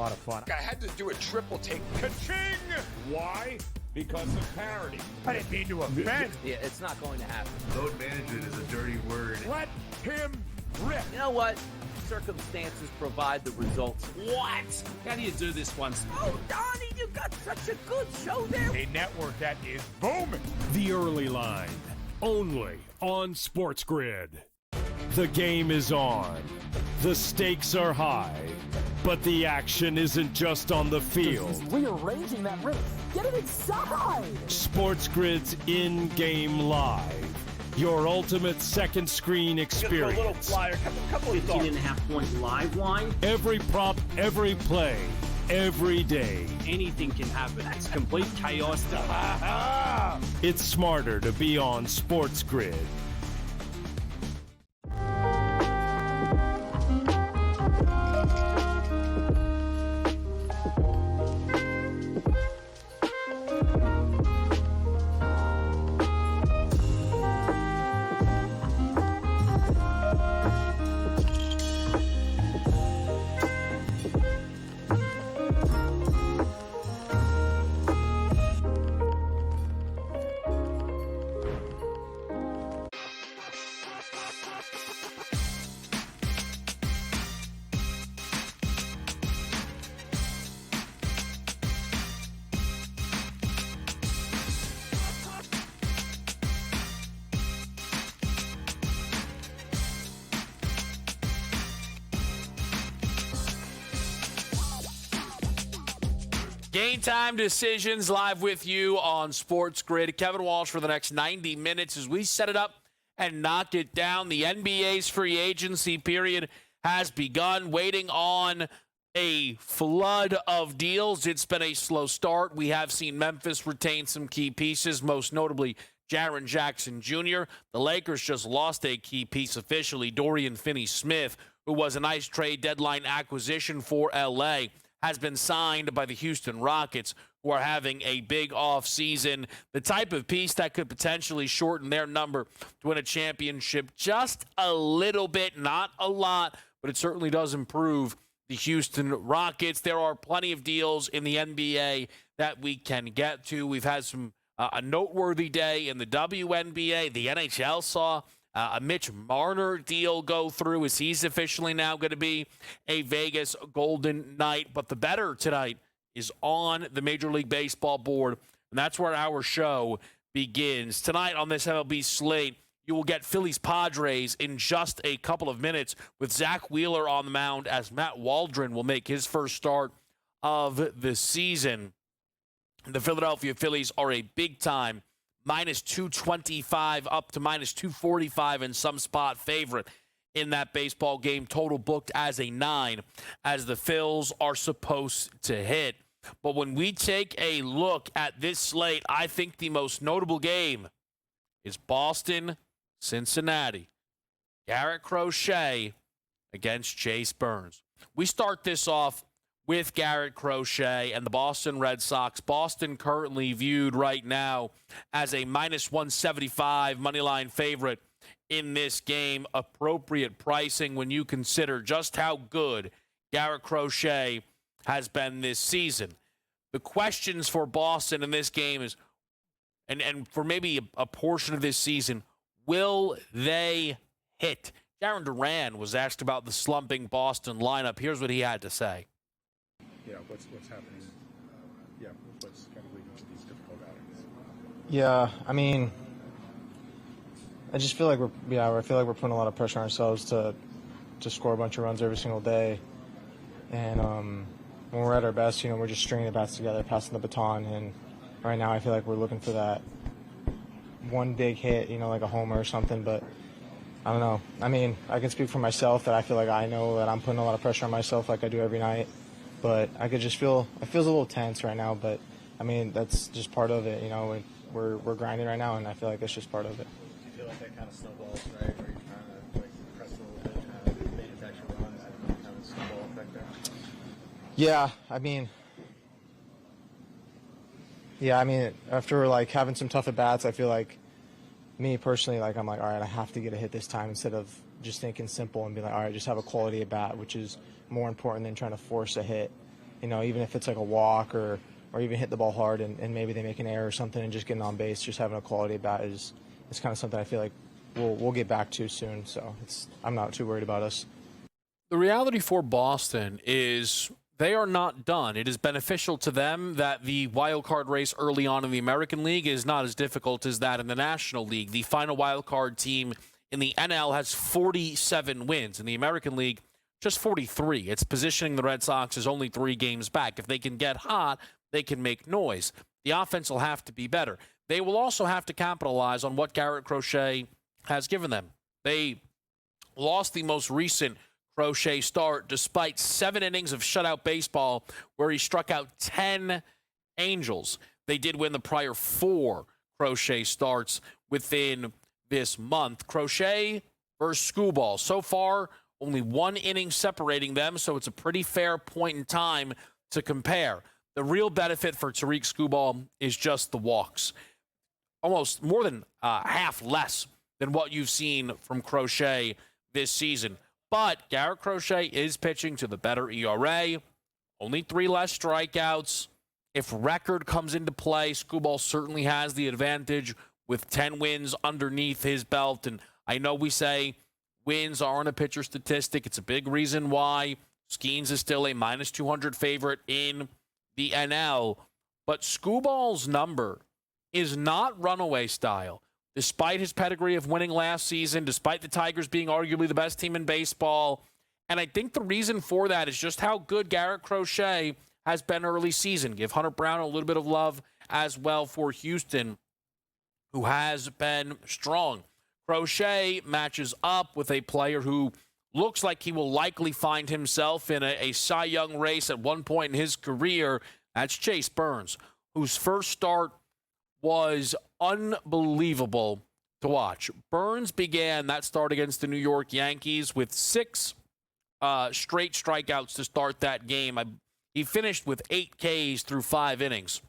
lot of fun. I had to do a triple take. Ka-ching! Why? Because of parity. I didn't mean to offend. Yeah, it's not going to happen. Load management is a dirty word. Let him rip. You know what? Circumstances provide the results. What? How do you do this once? Oh, Donnie, you got such a good show there. A network that is booming. The Early Line, only on SportsGrid. The game is on. The stakes are high. But the action isn't just on the field. He's rearranging that rim. Get it inside! SportsGrid's in-game live. Your ultimate second screen experience. A little flyer, couple of 15.5-point live line. Every prop, every play, every day. Anything can happen. That's complete chaos. It's smarter to be on SportsGrid. Game time decisions live with you on SportsGrid. Kevin Walsh for the next 90 minutes as we set it up and knock it down. The NBA's free agency period has begun, waiting on a flood of deals. It's been a slow start. We have seen Memphis retain some key pieces, most notably Jaren Jackson Jr. The Lakers just lost a key piece officially, Dorian Finney-Smith, who was a nice trade deadline acquisition for L.A., has been signed by the Houston Rockets, who are having a big offseason. The type of piece that could potentially shorten their number to win a championship just a little bit, not a lot, but it certainly does improve the Houston Rockets. There are plenty of deals in the NBA that we can get to. We've had some a noteworthy day in the WNBA. The NHL saw a Mitch Marner deal go through as he's officially now going to be a Vegas Golden Knight. But the better tonight is on the Major League Baseball board, and that's where our show begins. Tonight on this MLB slate, you will get Phillies Padres in just a couple of minutes with Zach Wheeler on the mound as Matt Waldron will make his first start of the season. The Philadelphia Phillies are a big-time minus 225 up to minus 245 in some spot favorite in that baseball game. Total booked as a 9 as the Phils are supposed to hit. But when we take a look at this slate, I think the most notable game is Boston-Cincinnati. Garrett Crochet against Chase Burns. We start this off with Garrett Crochet and the Boston Red Sox. Boston currently viewed right now as a minus 175 moneyline favorite in this game. Appropriate pricing when you consider just how good Garrett Crochet has been this season. The questions for Boston in this game is, and for maybe a portion of this season, will they hit? Jaron Duran was asked about the slumping Boston lineup. Here's what he had to say. Yeah, what's happening? What's kind of leading to these difficult outings? Yeah, I mean, I just feel like we're putting a lot of pressure on ourselves to score a bunch of runs every single day, and when we're at our best, we're just stringing the bats together, passing the baton, and right now I feel like we're looking for that one big hit, like a homer or something, but I don't know. I mean, I can speak for myself that I feel like I know that I'm putting a lot of pressure on myself like I do every night. But I could just feel it feels a little tense right now. But I mean, that's just part of it. We're grinding right now, and I feel like it's just part of it. Do you feel like that kind of snowballs, right? Where you're trying to press a little bit, kind of manufacture runs, and kind of snowball effect there? Yeah, I mean, after having some tough at bats, I feel like me personally, I'm like, all right, I have to get a hit this time instead of just thinking simple and be like, all right, just have a quality at bat, which is more important than trying to force a hit. even if it's like a walk or even hit the ball hard and maybe they make an error or something and just getting on base, just having a quality bat is kind of something I feel like we'll get back to soon. So I'm not too worried about us. The reality for Boston is they are not done. It is beneficial to them that the wild card race early on in the American League is not as difficult as that in the National League. The final wild card team in the NL has 47 wins. In the American League, just 43. It's positioning the Red Sox as only 3 games back. If they can get hot, they can make noise. The offense will have to be better. They will also have to capitalize on what Garrett Crochet has given them. They lost the most recent Crochet start despite 7 innings of shutout baseball where he struck out 10 Angels. They did win the prior 4 Crochet starts within this month. Crochet versus Skubal. So far, only 1 inning separating them, so it's a pretty fair point in time to compare. The real benefit for Tariq Skubal is just the walks. Almost more than half less than what you've seen from Crochet this season. But Garrett Crochet is pitching to the better ERA. Only 3 less strikeouts. If record comes into play, Skubal certainly has the advantage with 10 wins underneath his belt. And I know we say wins aren't a pitcher statistic. It's a big reason why Skeens is still a minus 200 favorite in the NL. But Skubal's number is not runaway style. Despite his pedigree of winning last season, despite the Tigers being arguably the best team in baseball. And I think the reason for that is just how good Garrett Crochet has been early season. Give Hunter Brown a little bit of love as well for Houston, who has been strong. Crochet matches up with a player who looks like he will likely find himself in a Cy Young race at one point in his career. That's Chase Burns, whose first start was unbelievable to watch. Burns began that start against the New York Yankees with 6 straight strikeouts to start that game. He finished with 8 Ks through 5 innings.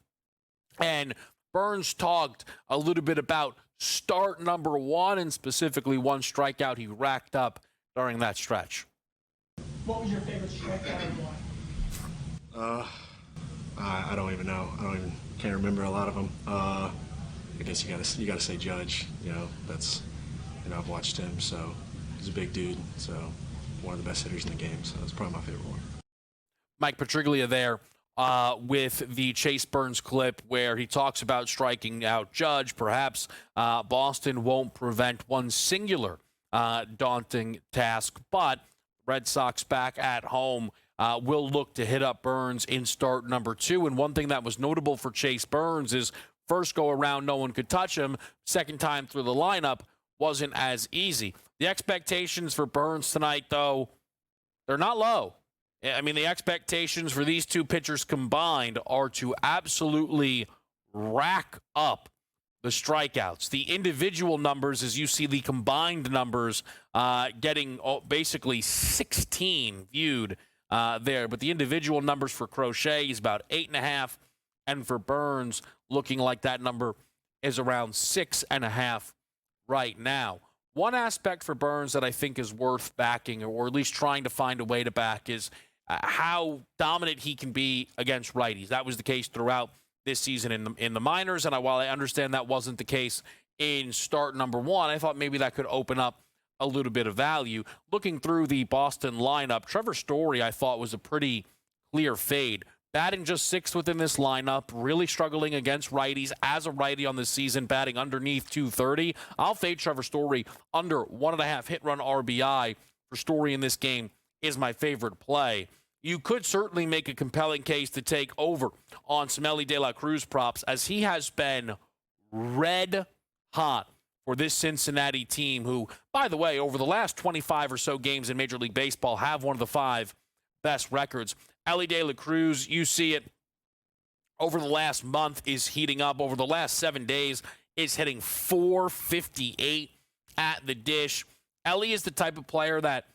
And Burns talked a little bit about start number 1 and specifically 1 strikeout he racked up during that stretch. What was your favorite strikeout and why? I don't even know. Can't remember a lot of them. I guess you gotta say Judge. That's I've watched him, so he's a big dude. So one of the best hitters in the game. So that's probably my favorite one. Mike Petriglia there with the Chase Burns clip where he talks about striking out Judge. Perhaps Boston won't prevent one singular daunting task, but Red Sox back at home will look to hit up Burns in start number 2. And one thing that was notable for Chase Burns is first go around, no one could touch him. Second time through the lineup wasn't as easy. The expectations for Burns tonight, though, they're not low. I mean, the expectations for these two pitchers combined are to absolutely rack up the strikeouts. The individual numbers, as you see the combined numbers, getting basically 16 viewed there. But the individual numbers for Crochet is about 8.5, and for Burns, looking like that number is around 6.5 right now. One aspect for Burns that I think is worth backing, or at least trying to find a way to back, is how dominant he can be against righties. That was the case throughout this season in the minors, and while I understand that wasn't the case in start number 1, I thought maybe that could open up a little bit of value. Looking through the Boston lineup, Trevor Story I thought was a pretty clear fade. Batting just 6th within this lineup, really struggling against righties as a righty on the season, batting underneath 230. I'll fade Trevor Story under 1.5 hit-run RBI for Story in this game is my favorite play. You could certainly make a compelling case to take over on some Elly De La Cruz props, as he has been red hot for this Cincinnati team, who, by the way, over the last 25 or so games in Major League Baseball have one of the 5 best records. Elly De La Cruz, you see it over the last month, is heating up. Over the last 7 days, is hitting .458 at the dish. Elly is the type of player that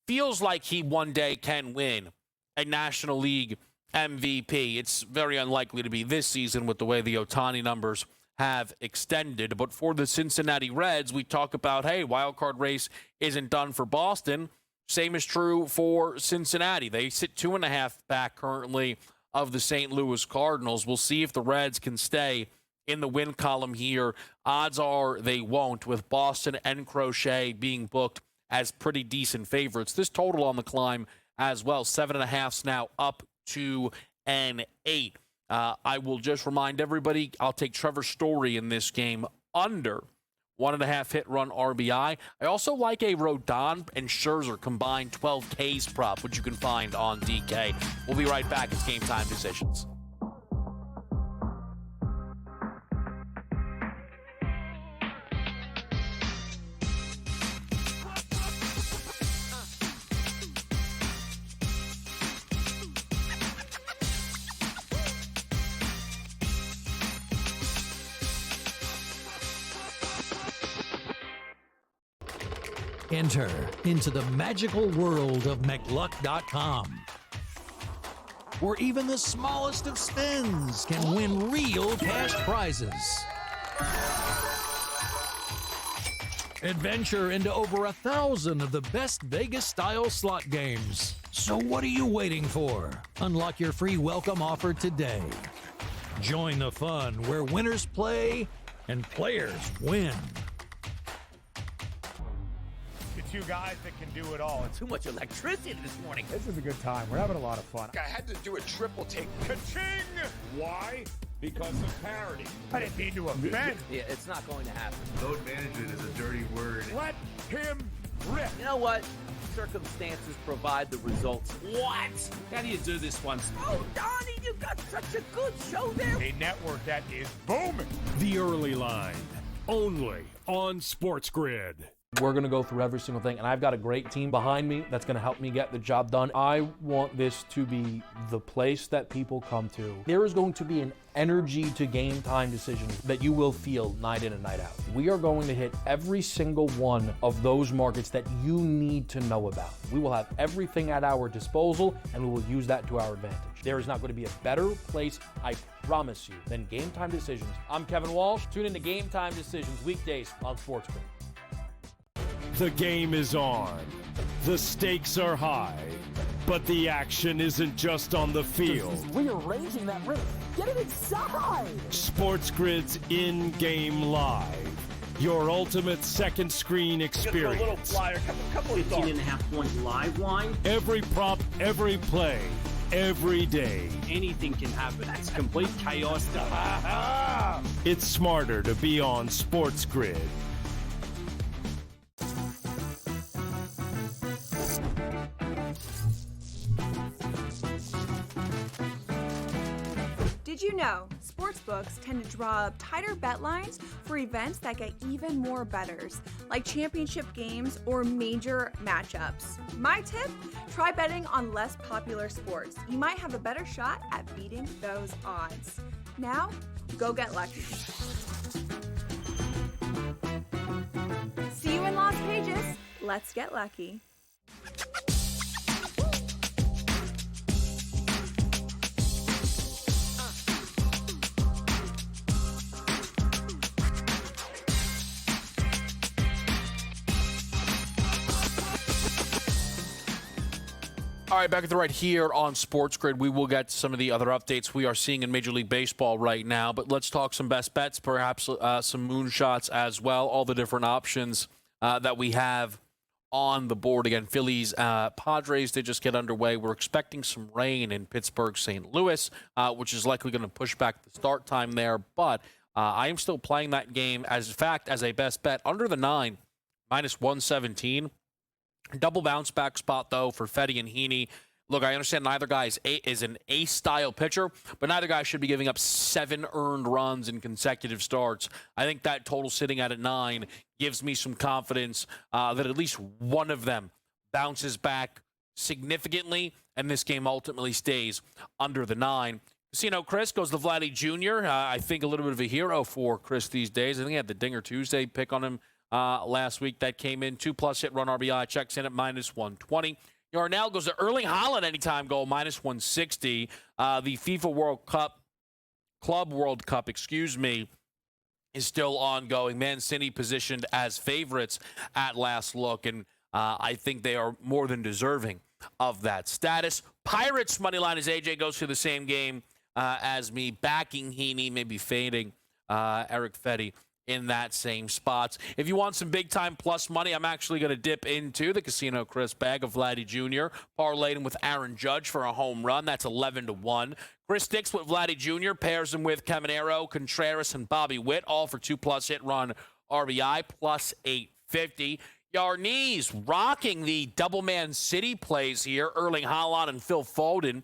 feels like he one day can win a National League MVP. It's very unlikely to be this season with the way the Ohtani numbers have extended. But for the Cincinnati Reds, we talk about, hey, wild card race isn't done for Boston. Same is true for Cincinnati. They sit 2.5 back currently of the St. Louis Cardinals. We'll see if the Reds can stay in the win column here. Odds are they won't, with Boston and Crochet being booked as pretty decent favorites. This total on the climb as well, 7.5's now up to an 8. I will just remind everybody, I'll take Trevor Story in this game under 1.5 hit run RBI. I also like a Rodon and Scherzer combined 12 Ks prop, which you can find on DK. We'll be right back. It's Game Time Decisions. Enter into the magical world of McLuck.com, where even the smallest of spins can win real cash prizes. Adventure into over 1,000 of the best Vegas-style slot games. So what are you waiting for? Unlock your free welcome offer today. Join the fun where winners play and players win. Two guys that can do it all. Too much electricity this morning. This is a good time. We're having a lot of fun. I had to do a triple take. Ka-ching! Why? Because of parity. I didn't mean to offend. Yeah, it's not going to happen. Load management is a dirty word. Let him rip. You know what? Circumstances provide the results. What? How do you do this once? Oh, Donnie, you got such a good show there. A network that is booming. The early line, only on SportsGrid. We're going to go through every single thing, and I've got a great team behind me that's going to help me get the job done. I want this to be the place that people come to. There is going to be an energy to game time decisions that you will feel night in and night out. We are going to hit every single one of those markets that you need to know about. We will have everything at our disposal, and we will use that to our advantage. There is not going to be a better place, I promise you, than Game Time Decisions. I'm Kevin Walsh. Tune in to Game Time Decisions weekdays on SportsGrid. The game is on. The stakes are high. But the action isn't just on the field. He's rearranging that rim. Get it inside! SportsGrid's in-game live. Your ultimate second screen experience. A little flyer, couple 15.5-point live line. Every prop, every play, every day. Anything can happen. That's complete chaos. It's smarter to be on SportsGrid. Did you know sportsbooks tend to draw up tighter bet lines for events that get even more bettors, like championship games or major matchups? My tip? Try betting on less popular sports. You might have a better shot at beating those odds. Now, go get lucky. See you in Las Vegas. Let's get lucky. All right, back at the right here on SportsGrid. We will get to some of the other updates we are seeing in Major League Baseball right now, but let's talk some best bets, perhaps some moonshots as well, all the different options that we have on the board. Again, Phillies, Padres did just get underway. We're expecting some rain in Pittsburgh, St. Louis, which is likely going to push back the start time there, but I am still playing that game as a best bet under the 9, -117. Double bounce back spot, though, for Fetty and Heaney. Look, I understand neither guy is an ace-style pitcher, but neither guy should be giving up 7 earned runs in consecutive starts. I think that total sitting at 9 gives me some confidence that at least one of them bounces back significantly, and this game ultimately stays under the 9. Casino Chris goes to Vladdy Jr. I think a little bit of a hero for Chris these days. I think he had the Dinger Tuesday pick on him last week that came in. 2+ hit run RBI, checks in at -120. Yarnell goes to Erling Haaland anytime goal, -160. The FIFA World Cup, Club World Cup, is still ongoing. Man City positioned as favorites at last look. And I think they are more than deserving of that status. Pirates money line as AJ goes through the same game as me, backing Heaney, maybe fading Eric Fetty in that same spots. If you want some big-time plus money, I'm actually going to dip into the Casino Chris bag of Vladdy Jr., parlayed him with Aaron Judge for a home run. That's 11-1. Chris sticks with Vladdy Jr., pairs him with Caminero, Contreras, and Bobby Witt, all for 2+ hit run RBI, plus 850. Yarnese rocking the double Man City plays here. Erling Haaland and Phil Foden,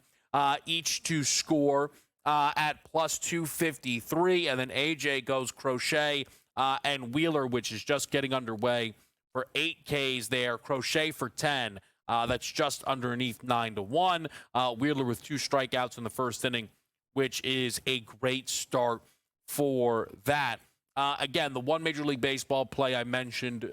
each to score at plus 253. And then AJ goes Crochet and Wheeler, which is just getting underway for 8Ks there. Crochet for 10. That's just underneath 9-1. Wheeler with 2 strikeouts in the first inning, which is a great start for that. Again, the one Major League Baseball play I mentioned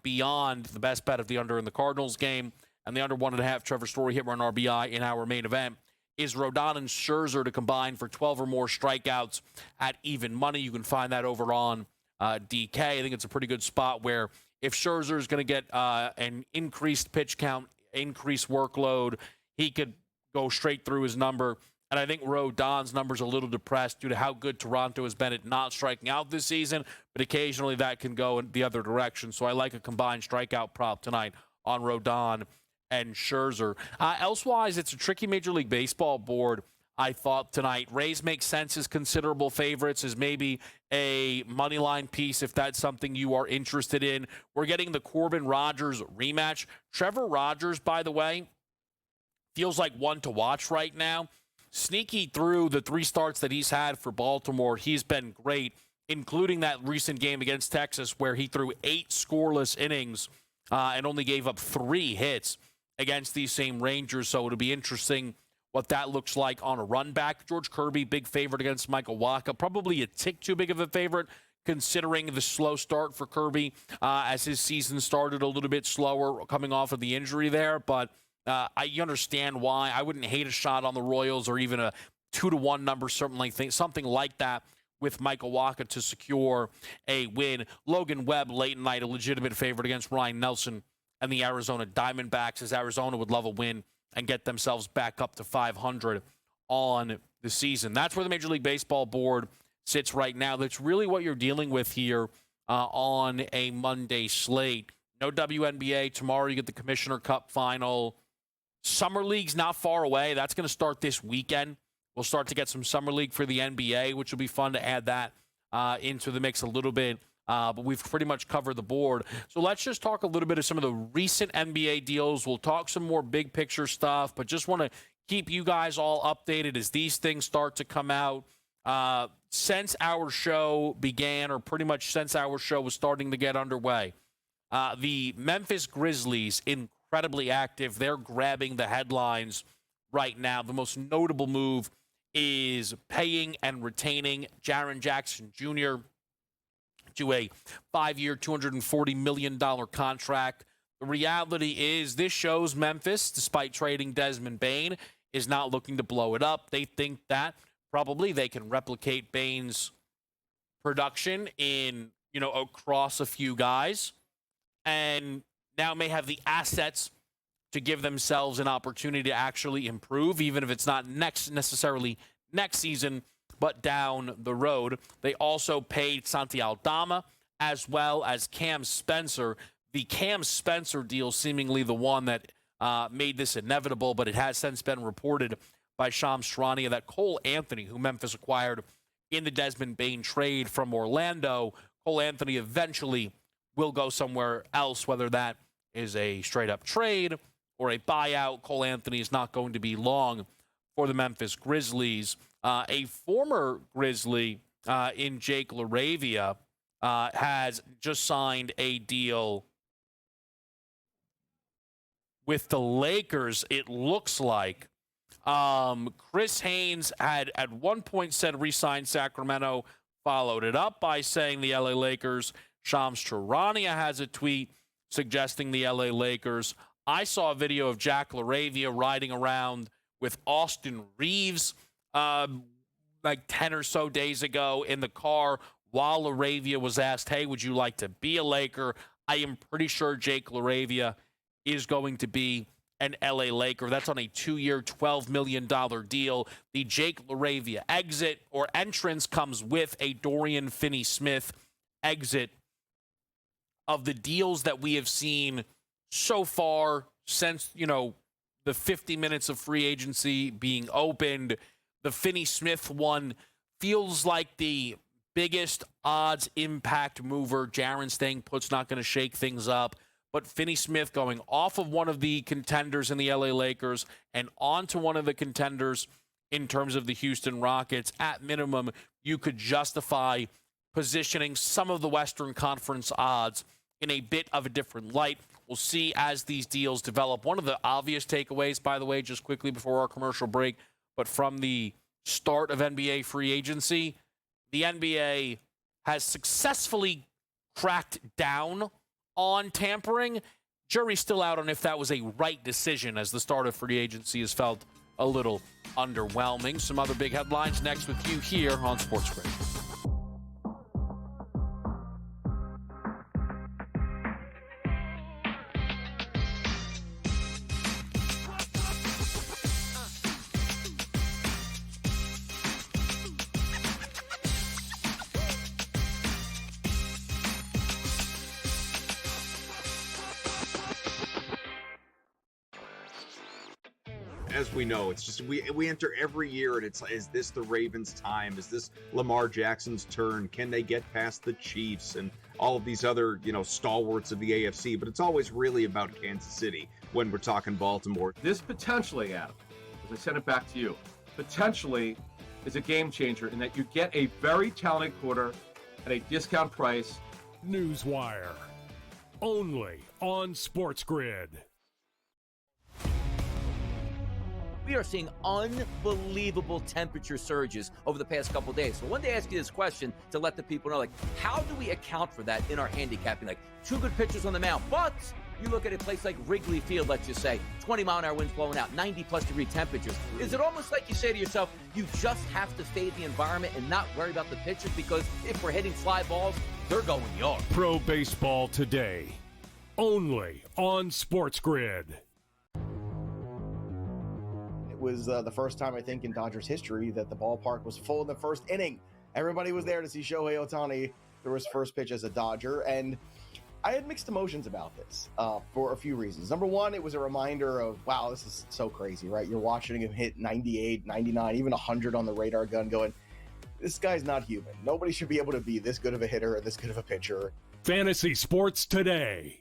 beyond the best bet of the under in the Cardinals game and the under 1.5 Trevor Story hit run RBI in our main event is Rodon and Scherzer to combine for 12 or more strikeouts at even money. You can find that over on DK. I think it's a pretty good spot where if Scherzer is going to get an increased pitch count, increased workload, he could go straight through his number. And I think Rodon's number's a little depressed due to how good Toronto has been at not striking out this season, but occasionally that can go in the other direction. So I like a combined strikeout prop tonight on Rodon and Scherzer. Elsewise, it's a tricky Major League Baseball board, I thought, tonight. Rays make sense as considerable favorites, as maybe a money line piece if that's something you are interested in. We're getting the Corbin-Rogers rematch. Trevor Rogers, by the way, feels like one to watch right now. Sneaky through the 3 starts that he's had for Baltimore, he's been great, including that recent game against Texas where he threw 8 scoreless innings and only gave up 3 hits against these same Rangers. So it'll be interesting what that looks like on a run back. George Kirby, big favorite against Michael Wacha. Probably a tick too big of a favorite considering the slow start for Kirby as his season started a little bit slower coming off of the injury there. But I understand why. I wouldn't hate a shot on the Royals or even a 2-1 number, something like that with Michael Wacha to secure a win. Logan Webb, late night, a legitimate favorite against Ryan Nelson and the Arizona Diamondbacks, as Arizona would love a win and get themselves back up to 500 on the season. That's where the Major League Baseball board sits right now. That's really what you're dealing with here on a Monday slate. No WNBA. Tomorrow you get the Commissioner Cup final. Summer League's not far away. That's going to start this weekend. We'll start to get some Summer League for the NBA, which will be fun to add that into the mix a little bit. But we've pretty much covered the board. So let's just talk a little bit of some of the recent NBA deals. We'll talk some more big picture stuff, but just want to keep you guys all updated as these things start to come out. Since our show began, or pretty much since our show was starting to get underway, the Memphis Grizzlies, incredibly active. They're grabbing the headlines right now. The most notable move is paying and retaining Jaren Jackson Jr. to a 5-year, $240 million contract. The reality is this shows Memphis, despite trading Desmond Bane, is not looking to blow it up. They think that probably they can replicate Bane's production in, across a few guys, and now may have the assets to give themselves an opportunity to actually improve, even if it's not necessarily next season, but down the road. They also paid Santi Aldama as well as Cam Spencer. The Cam Spencer deal seemingly the one that made this inevitable, but it has since been reported by Shams Charania that Cole Anthony, who Memphis acquired in the Desmond Bane trade from Orlando, Cole Anthony eventually will go somewhere else, whether that is a straight-up trade or a buyout. Cole Anthony is not going to be long for the Memphis Grizzlies. A former Grizzly in Jake LaRavia has just signed a deal with the Lakers, it looks like. Chris Haynes had at one point said re-sign Sacramento, followed it up by saying the LA Lakers. Shams Charania has a tweet suggesting the LA Lakers. I saw a video of Jack LaRavia riding around with Austin Reeves like 10 or so days ago in the car while LaRavia was asked, hey, would you like to be a Laker? I am pretty sure Jake LaRavia is going to be an LA Laker. That's on a 2-year, $12 million deal. The Jake LaRavia exit or entrance comes with a Dorian Finney-Smith exit. Of the deals that we have seen so far since, the 50 minutes of free agency being opened, the Finney-Smith one feels like the biggest odds impact mover. Jaren staying put's not going to shake things up. But Finney-Smith going off of one of the contenders in the LA Lakers and onto one of the contenders in terms of the Houston Rockets, at minimum, you could justify positioning some of the Western Conference odds in a bit of a different light. We'll see as these deals develop. One of the obvious takeaways, by the way, just quickly before our commercial break, but from the start of NBA free agency, the NBA has successfully cracked down on tampering. Jury's still out on if that was a right decision, as the start of free agency has felt a little underwhelming. Some other big headlines next with you here on SportsGrid. As we know, it's just we enter every year and it's, is this the Ravens' time? Is this Lamar Jackson's turn? Can they get past the Chiefs and all of these other, stalwarts of the AFC? But it's always really about Kansas City when we're talking Baltimore. This potentially, Adam, as I send it back to you, potentially is a game changer in that you get a very talented quarter at a discount price. Newswire, only on SportsGrid. We are seeing unbelievable temperature surges over the past couple of days. So I wanted to ask you this question to let the people know, how do we account for that in our handicapping? Two good pitchers on the mound, but you look at a place like Wrigley Field, let's just say, 20-mile-an-hour winds blowing out, 90-plus degree temperatures. Is it almost like you say to yourself, you just have to fade the environment and not worry about the pitchers, because if we're hitting fly balls, they're going yard? Pro Baseball Today, only on SportsGrid. It was the first time, I think, in Dodgers history that the ballpark was full in the first inning. Everybody was there to see Shohei Ohtani throw his first pitch as a Dodger, and I had mixed emotions about this for a few reasons. Number one, it was a reminder of, wow, this is so crazy, right? You're watching him hit 98, 99, even 100 on the radar gun going, this guy's not human. Nobody should be able to be this good of a hitter and this good of a pitcher. Fantasy Sports Today,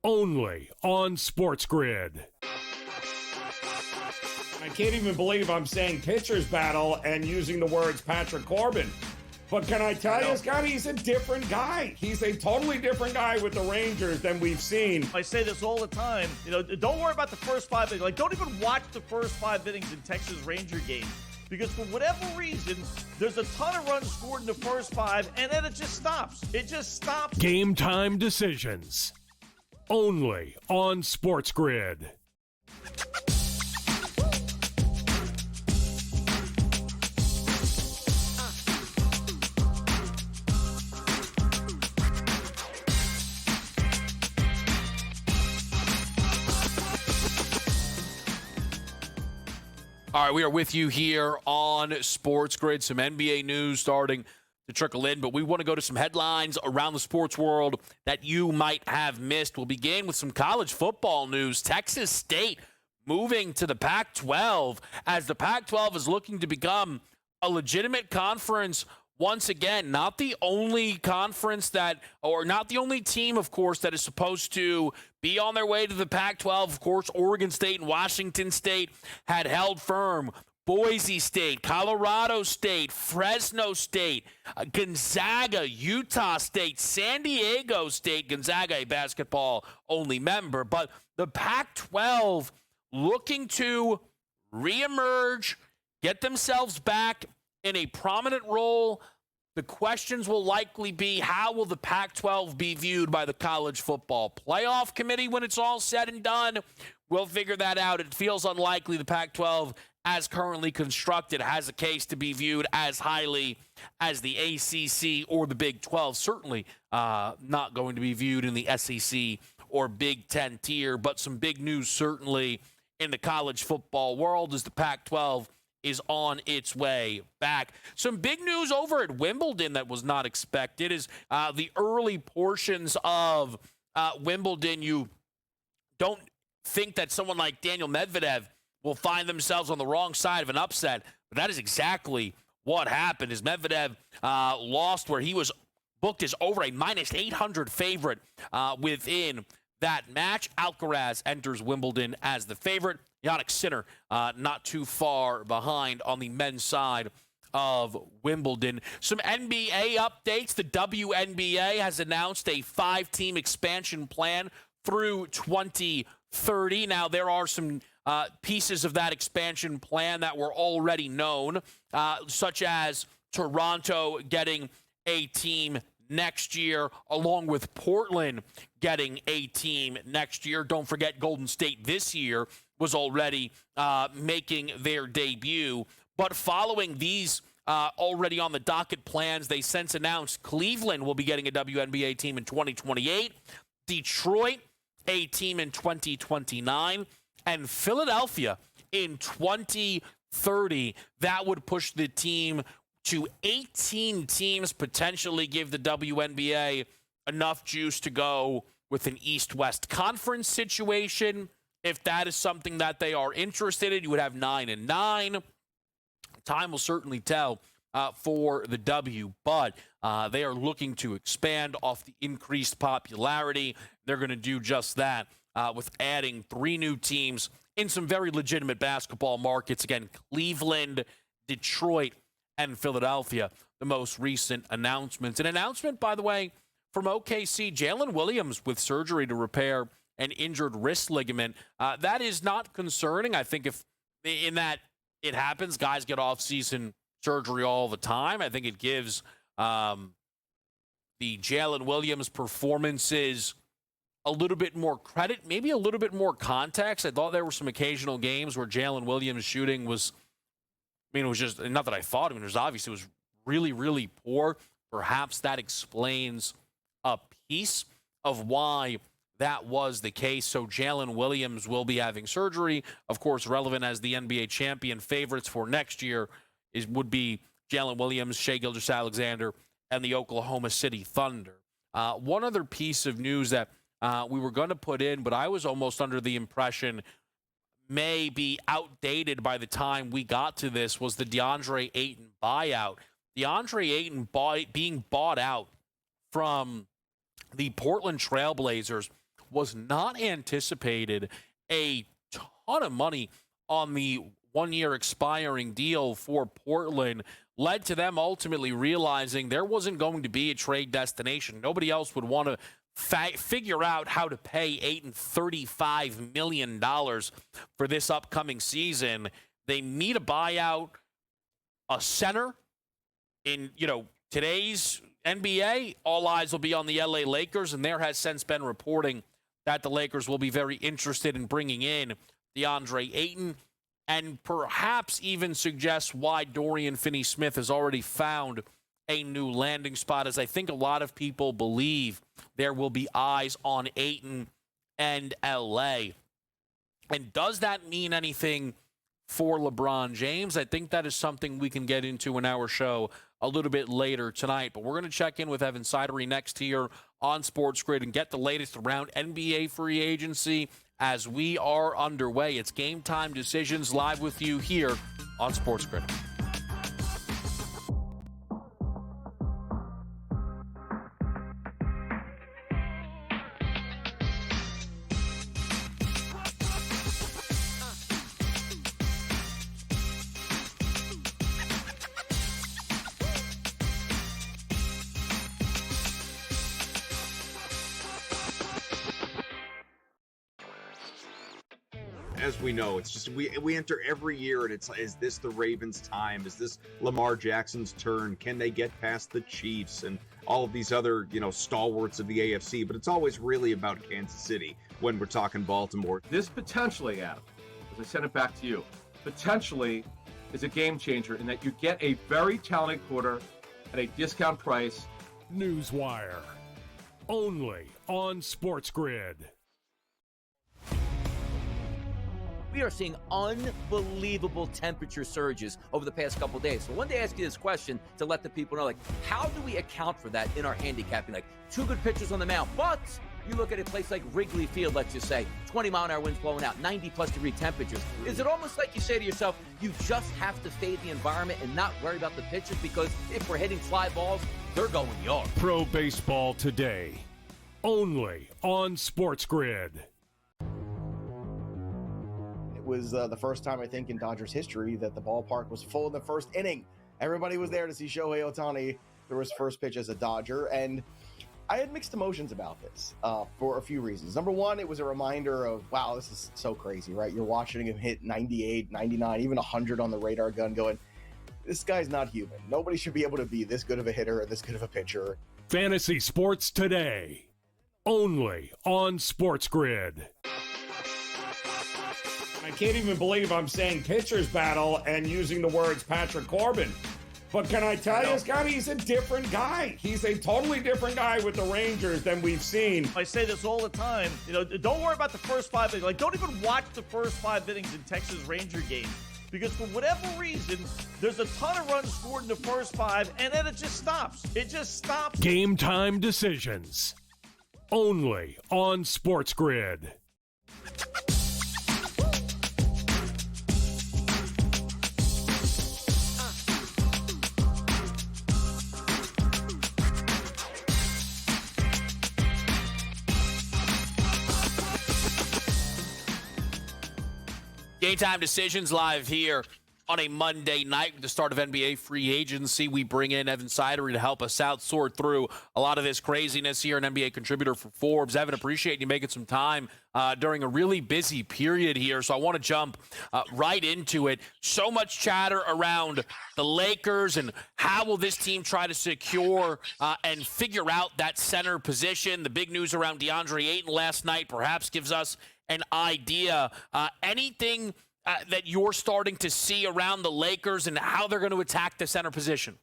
only on SportsGrid. I can't even believe I'm saying pitcher's battle and using the words Patrick Corbin. But can I tell you, Scott, he's a different guy. He's a totally different guy with the Rangers than we've seen. I say this all the time. Don't worry about the first 5 innings. Don't even watch the first 5 innings in Texas Ranger games. Because for whatever reason, there's a ton of runs scored in the first 5, and then it just stops. It just stops. Game time decisions, only on SportsGrid. All right, we are with you here on SportsGrid. Some NBA news starting to trickle in, but we want to go to some headlines around the sports world that you might have missed. We'll begin with some college football news. Texas State moving to the Pac-12 as the Pac-12 is looking to become a legitimate conference once again. Not the only conference not the only team, of course, that is supposed to be on their way to the Pac-12. Of course, Oregon State and Washington State had held firm. Boise State, Colorado State, Fresno State, Gonzaga, Utah State, San Diego State, Gonzaga, a basketball-only member. But the Pac-12 looking to reemerge, get themselves back in a prominent role. The questions will likely be, how will the Pac-12 be viewed by the College Football Playoff Committee when it's all said and done? We'll figure that out. It feels unlikely the Pac-12, as currently constructed, has a case to be viewed as highly as the ACC or the Big 12. Certainly not going to be viewed in the SEC or Big Ten tier, but some big news certainly in the college football world as the Pac-12 is on its way back. Some big news over at Wimbledon that was not expected is the early portions of Wimbledon. You don't think that someone like Daniel Medvedev will find themselves on the wrong side of an upset, but that is exactly what happened. As Medvedev lost where he was booked as over a -800 favorite within that match. Alcaraz enters Wimbledon as the favorite. Jannik Sinner not too far behind on the men's side of Wimbledon. Some NBA updates. The WNBA has announced a 5-team expansion plan through 2030. Now, there are some pieces of that expansion plan that were already known, such as Toronto getting a team next year, along with Portland getting a team next year. Don't forget Golden State this year was already making their debut. But following these already on the docket plans, they since announced Cleveland will be getting a WNBA team in 2028, Detroit a team in 2029, and Philadelphia in 2030. That would push the team to 18 teams, potentially give the WNBA enough juice to go with an East-West conference situation. If that is something that they are interested in, you would have 9-9. Time will certainly tell for the W, but they are looking to expand off the increased popularity. They're going to do just that with adding 3 new teams in some very legitimate basketball markets. Again, Cleveland, Detroit, and Philadelphia, the most recent announcements. An announcement, by the way, from OKC, Jalen Williams with surgery to repair an injured wrist ligament. That is not concerning. I think if in that it happens, guys get off-season surgery all the time. I think it gives the Jalen Williams performances a little bit more credit, maybe a little bit more context. I thought there were some occasional games where Jalen Williams' shooting was, it was just, not that I thought, it was obvious it was really, really poor. Perhaps that explains a piece of why that was the case. So Jalen Williams will be having surgery. Of course, relevant as the NBA champion favorites for next year would be Jalen Williams, Shai Gilgeous-Alexander, and the Oklahoma City Thunder. One other piece of news that we were going to put in, but I was almost under the impression may be outdated by the time we got to this, was the DeAndre Ayton buyout. DeAndre Ayton being bought out from the Portland Trailblazers was not anticipated. A ton of money on the one-year expiring deal for Portland led to them ultimately realizing there wasn't going to be a trade destination. Nobody else would want to figure out how to pay Ayton $35 million for this upcoming season. They need a buyout, a center. In today's NBA, all eyes will be on the LA Lakers, and there has since been reporting that the Lakers will be very interested in bringing in DeAndre Ayton, and perhaps even suggests why Dorian Finney-Smith has already found a new landing spot, as I think a lot of people believe there will be eyes on Ayton and LA. And does that mean anything for LeBron James? I think that is something we can get into in our show a little bit later tonight. But we're going to check in with Evan Sidery next here on SportsGrid and get the latest around NBA free agency as we are underway. It's Game Time Decisions live with you here on SportsGrid. As we know, it's just we enter every year and it's, is this the Ravens' time? Is this Lamar Jackson's turn? Can they get past the Chiefs and all of these other, stalwarts of the AFC? But it's always really about Kansas City when we're talking Baltimore. This potentially, Adam, as I send it back to you, potentially is a game changer in that you get a very talented quarter at a discount price. Newswire, only on SportsGrid. we are seeing unbelievable temperature surges over the past couple days. So I wanted to ask you this question to let the people know, like, how do we account for that in our handicapping? Like, two good pitchers on the mound, but you look at a place like Wrigley Field, let's just say, 20-mile-an-hour winds blowing out, 90-plus degree temperatures. Is it almost like you say to yourself, you just have to fade the environment and not worry about the pitches, because if we're hitting fly balls, they're going yard? Pro Baseball Today, only on SportsGrid. It was the first time, I think, in Dodgers history that the ballpark was full in the first inning. Everybody was there to see Shohei Ohtani throw his first pitch as a Dodger, and I had mixed emotions about this for a few reasons. Number one, it was a reminder of, wow, this is so crazy, right? You're watching him hit 98, 99, even 100 on the radar gun going, this guy's not human. Nobody should be able to be this good of a hitter and this good of a pitcher. Fantasy Sports Today, only on SportsGrid. I can't even believe I'm saying pitcher's battle and using the words Patrick Corbin. But can I tell you, Scott, he's a different guy. He's a totally different guy with the Rangers than we've seen. I say this all the time. Don't worry about the first 5 innings. Like, don't even watch the first 5 innings in Texas Ranger games, because for whatever reason, there's a ton of runs scored in the first 5, and then it just stops. It just stops. Game time decisions, only on SportsGrid. Game time decisions live here on a Monday night with the start of NBA free agency. We bring in Evan Sidery to help us out, sort through a lot of this craziness here, an NBA contributor for Forbes. Evan, appreciate you making some time during a really busy period here. So I want to jump right into it. So much chatter around the Lakers and how will this team try to secure and figure out that center position. The big news around DeAndre Ayton last night perhaps gives us an idea. Anything that you're starting to see around the Lakers and how they're going to attack the center position?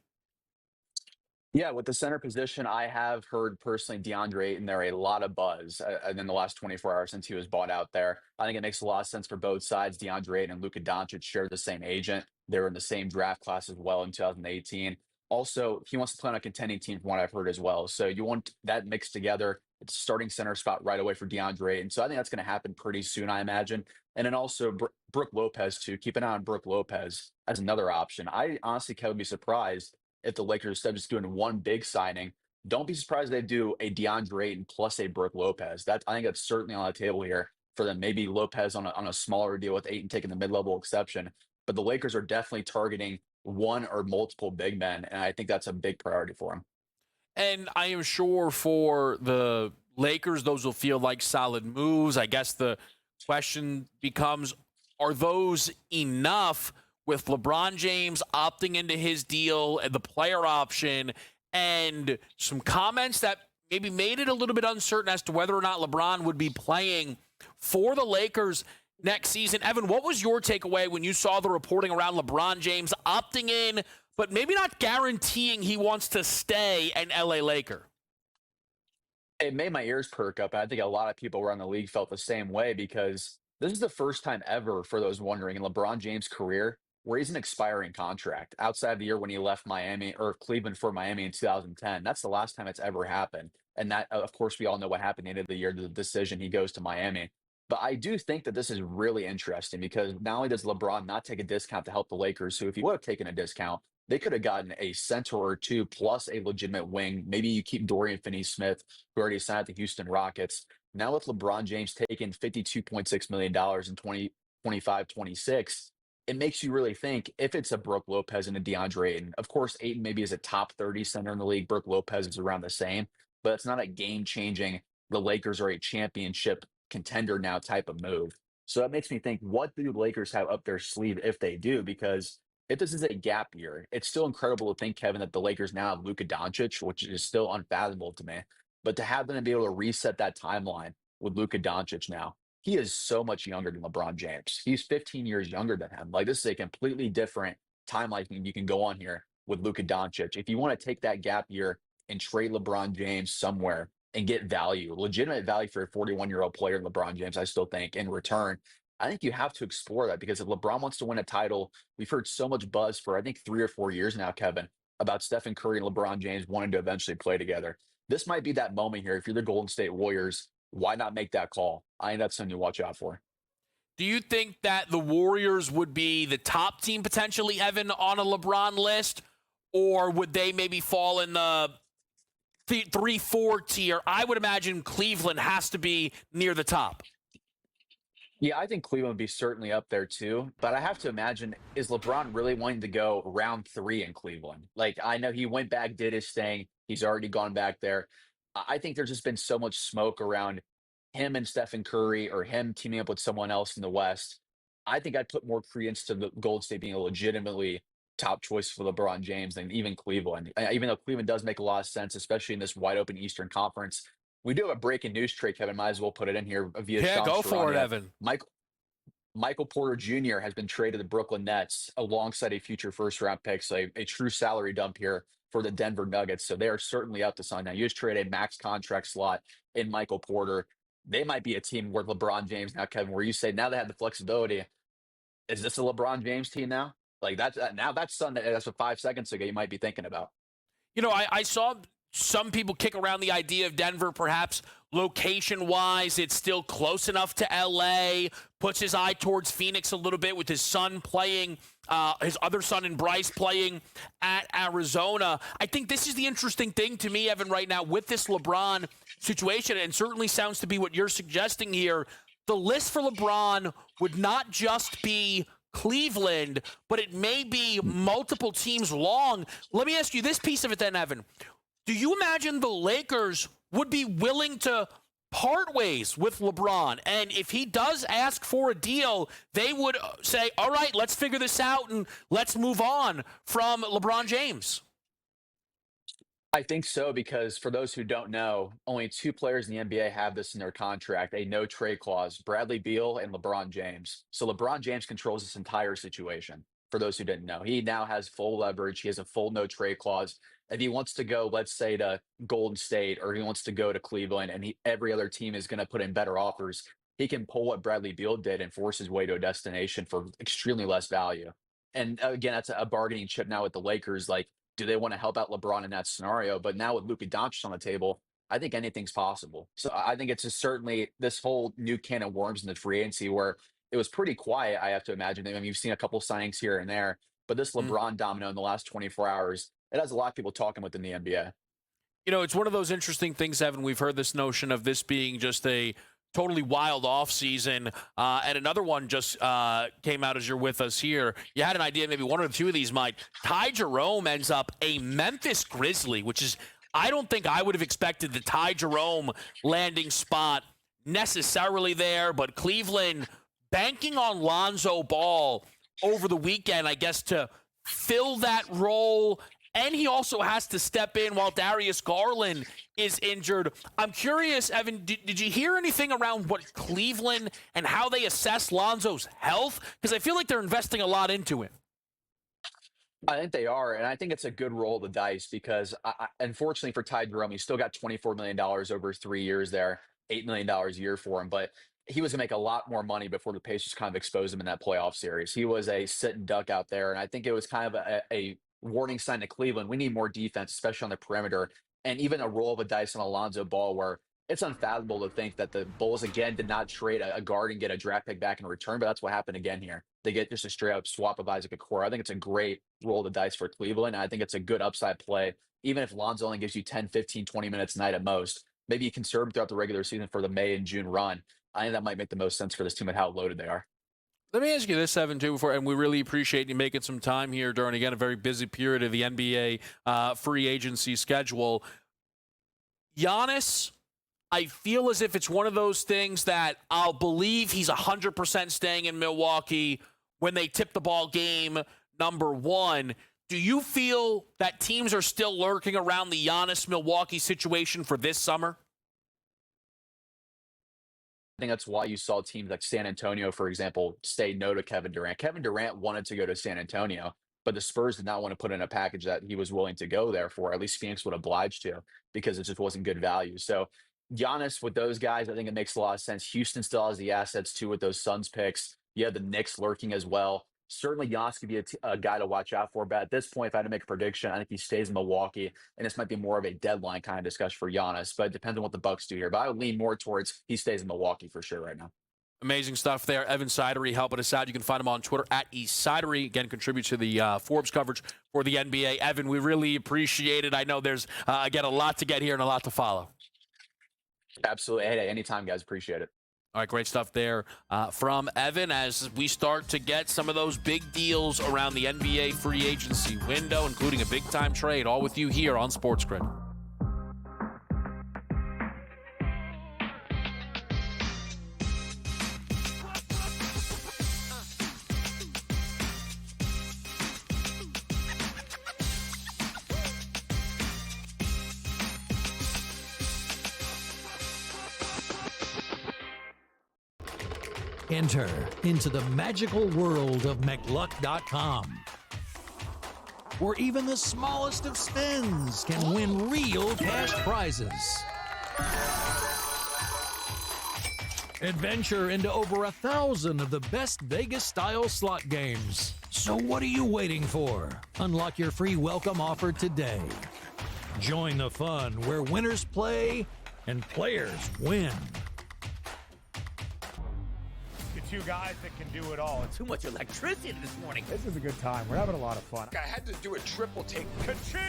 Yeah, with the center position, I have heard personally DeAndre Ayton there a lot of buzz in the last 24 hours since he was bought out there. I think it makes a lot of sense for both sides. DeAndre Ayton and Luka Doncic share the same agent. They were in the same draft class as well in 2018. Also, he wants to play on a contending team from what I've heard as well. So you want that mixed together. It's a starting center spot right away for DeAndre. And so I think that's going to happen pretty soon, I imagine. And then also Brook Lopez, too. Keep an eye on Brook Lopez as another option. I honestly would be surprised if the Lakers, instead of just doing one big signing, don't be surprised they do a DeAndre Ayton plus a Brook Lopez. I think that's certainly on the table here for them. Maybe Lopez on a smaller deal with Ayton taking the mid-level exception. But the Lakers are definitely targeting one or multiple big men, and I think that's a big priority for them. And I am sure for the Lakers, those will feel like solid moves. I guess the question becomes, are those enough with LeBron James opting into his deal and the player option and some comments that maybe made it a little bit uncertain as to whether or not LeBron would be playing for the Lakers next season? Evan, what was your takeaway when you saw the reporting around LeBron James opting in, but maybe not guaranteeing he wants to stay an LA Laker? It made my ears perk up. And I think a lot of people around the league felt the same way, because this is the first time ever, for those wondering, in LeBron James' career where he's an expiring contract outside of the year when he left Miami or Cleveland for Miami in 2010. That's the last time it's ever happened. And that, of course, we all know what happened at the end of the year, the decision, he goes to Miami. But I do think that this is really interesting, because not only does LeBron not take a discount to help the Lakers, who if he would have taken a discount, they could have gotten a center or two plus a legitimate wing. Maybe you keep Dorian Finney-Smith, who already signed the Houston Rockets. Now with LeBron James taking $52.6 million in 2025-26, it makes you really think if it's a Brook Lopez and a DeAndre Ayton. Of course, Ayton maybe is a top 30 center in the league. Brook Lopez is around the same, but it's not a game-changing, the Lakers are a championship contender now type of move. So that makes me think, what do the Lakers have up their sleeve if they do? Because if this is a gap year, it's still incredible to think, Kevin, that the Lakers now have Luka Doncic, which is still unfathomable to me. But to have them be able to reset that timeline with Luka Doncic now, he is so much younger than LeBron James. He's 15 years younger than him. Like, this is a completely different timeline you can go on here with Luka Doncic. If you want to take that gap year and trade LeBron James somewhere and get value, legitimate value for a 41-year-old player, LeBron James, I still think, in return, I think you have to explore that because if LeBron wants to win a title, we've heard so much buzz for, I think, 3 or 4 years now, Kevin, about Stephen Curry and LeBron James wanting to eventually play together. This might be that moment here. If you're the Golden State Warriors, why not make that call? I think that's something to watch out for. Do you think that the Warriors would be the top team potentially, Evan, on a LeBron list? Or would they maybe fall in the 3-4 tier? I would imagine Cleveland has to be near the top. Yeah, I think Cleveland would be certainly up there too. But I have to imagine, is LeBron really wanting to go round 3 in Cleveland? Like, I know he went back, did his thing. He's already gone back there. I think there's just been so much smoke around him and Stephen Curry or him teaming up with someone else in the West. I think I'd put more credence to the Golden State being a legitimately top choice for LeBron James than even Cleveland. Even though Cleveland does make a lot of sense, especially in this wide open Eastern Conference. We do have a breaking news trade, Kevin. Might as well put it in here via Yeah, Sean go for it, Sharania. Evan. Michael Porter Jr. has been traded to the Brooklyn Nets alongside a future first-round pick, so a true salary dump here for the Denver Nuggets. So they are certainly up to sign. Now, you just trade a max contract slot in Michael Porter. They might be a team where LeBron James now, Kevin, where you say now they have the flexibility. Is this a LeBron James team now? Like that's something that's what 5 seconds ago you might be thinking about. You know, I saw some people kick around the idea of Denver, perhaps location-wise, it's still close enough to L.A., puts his eye towards Phoenix a little bit with his son playing, his other son and Bryce playing at Arizona. I think this is the interesting thing to me, Evan, right now with this LeBron situation, and certainly sounds to be what you're suggesting here. The list for LeBron would not just be Cleveland, but it may be multiple teams long. Let me ask you this piece of it then, Evan. Do you imagine the Lakers would be willing to part ways with LeBron? And if he does ask for a deal, they would say, all right, let's figure this out and let's move on from LeBron James. I think so, because for those who don't know, only 2 players in the NBA have this in their contract, a no trade clause, Bradley Beal and LeBron James. So LeBron James controls this entire situation. For those who didn't know, he now has full leverage. He has a full no trade clause. If he wants to go, let's say, to Golden State, or he wants to go to Cleveland, and every other team is going to put in better offers, he can pull what Bradley Beal did and force his way to a destination for extremely less value. And again, that's a bargaining chip now with the Lakers. Like, do they want to help out LeBron in that scenario? But now with Luka Doncic on the table, I think anything's possible. So I think it's just certainly this whole new can of worms in the free agency where it was pretty quiet, I have to imagine. I mean, you've seen a couple signings here and there, but this LeBron domino in the last 24 hours, it has a lot of people talking within the NBA. You know, it's one of those interesting things, Evan. We've heard this notion of this being just a totally wild offseason. And another one just came out as you're with us here. You had an idea maybe one or two of these might. Ty Jerome ends up a Memphis Grizzly, which is, I don't think I would have expected the Ty Jerome landing spot necessarily there, but Cleveland banking on Lonzo Ball over the weekend, I guess, to fill that role. And he also has to step in while Darius Garland is injured. I'm curious, Evan, did you hear anything around what Cleveland and how they assess Lonzo's health? Because I feel like they're investing a lot into it. I think they are, and I think it's a good roll of the dice because, unfortunately for Ty Jerome, he's still got $24 million over 3 years there, $8 million a year for him. But he was going to make a lot more money before the Pacers kind of exposed him in that playoff series. He was a sit and duck out there, and I think it was kind of a warning sign to Cleveland. We need more defense, especially on the perimeter, and even a roll of a dice on Alonzo Ball where it's unfathomable to think that the Bulls, again, did not trade a guard and get a draft pick back in return, but that's what happened again here. They get just a straight-up swap of Isaac Okoro. I think it's a great roll of the dice for Cleveland, and I think it's a good upside play. Even if Lonzo only gives you 10, 15, 20 minutes a night at most, maybe you conserve throughout the regular season for the May and June run. I think that might make the most sense for this team and how loaded they are. Let me ask you this, Evan, too, and we really appreciate you making some time here during, again, a very busy period of the NBA free agency schedule. Giannis, I feel as if it's one of those things that I'll believe he's 100% staying in Milwaukee when they tip the ball game number 1. Do you feel that teams are still lurking around the Giannis-Milwaukee situation for this summer? I think that's why you saw teams like San Antonio, for example, say no to Kevin Durant. Kevin Durant wanted to go to San Antonio, but the Spurs did not want to put in a package that he was willing to go there for. At least Phoenix would oblige to because it just wasn't good value. So Giannis with those guys, I think it makes a lot of sense. Houston still has the assets too with those Suns picks. You have the Knicks lurking as well. Certainly, Giannis could be a guy to watch out for. But at this point, if I had to make a prediction, I think he stays in Milwaukee, and this might be more of a deadline kind of discussion for Giannis. But it depends on what the Bucks do here. But I would lean more towards he stays in Milwaukee for sure right now. Amazing stuff there. Evan Sidery helping us out. You can find him on Twitter at eSidery. Again, contributes to the Forbes coverage for the NBA. Evan, we really appreciate it. I know there's, again, a lot to get here and a lot to follow. Absolutely. Hey, anytime, guys. Appreciate it. All right, great stuff there from Evan as we start to get some of those big deals around the NBA free agency window, including a big-time trade, all with you here on SportsGrid. Enter into the magical world of McLuck.com, where even the smallest of spins can win real cash prizes. Adventure into over 1,000 of the best Vegas-style slot games. So what are you waiting for? Unlock your free welcome offer today. Join the fun where winners play and players win. Two guys that can do it all. Too much electricity this morning. This is a good time. We're having a lot of fun. I had to do a triple take. Ka-ching!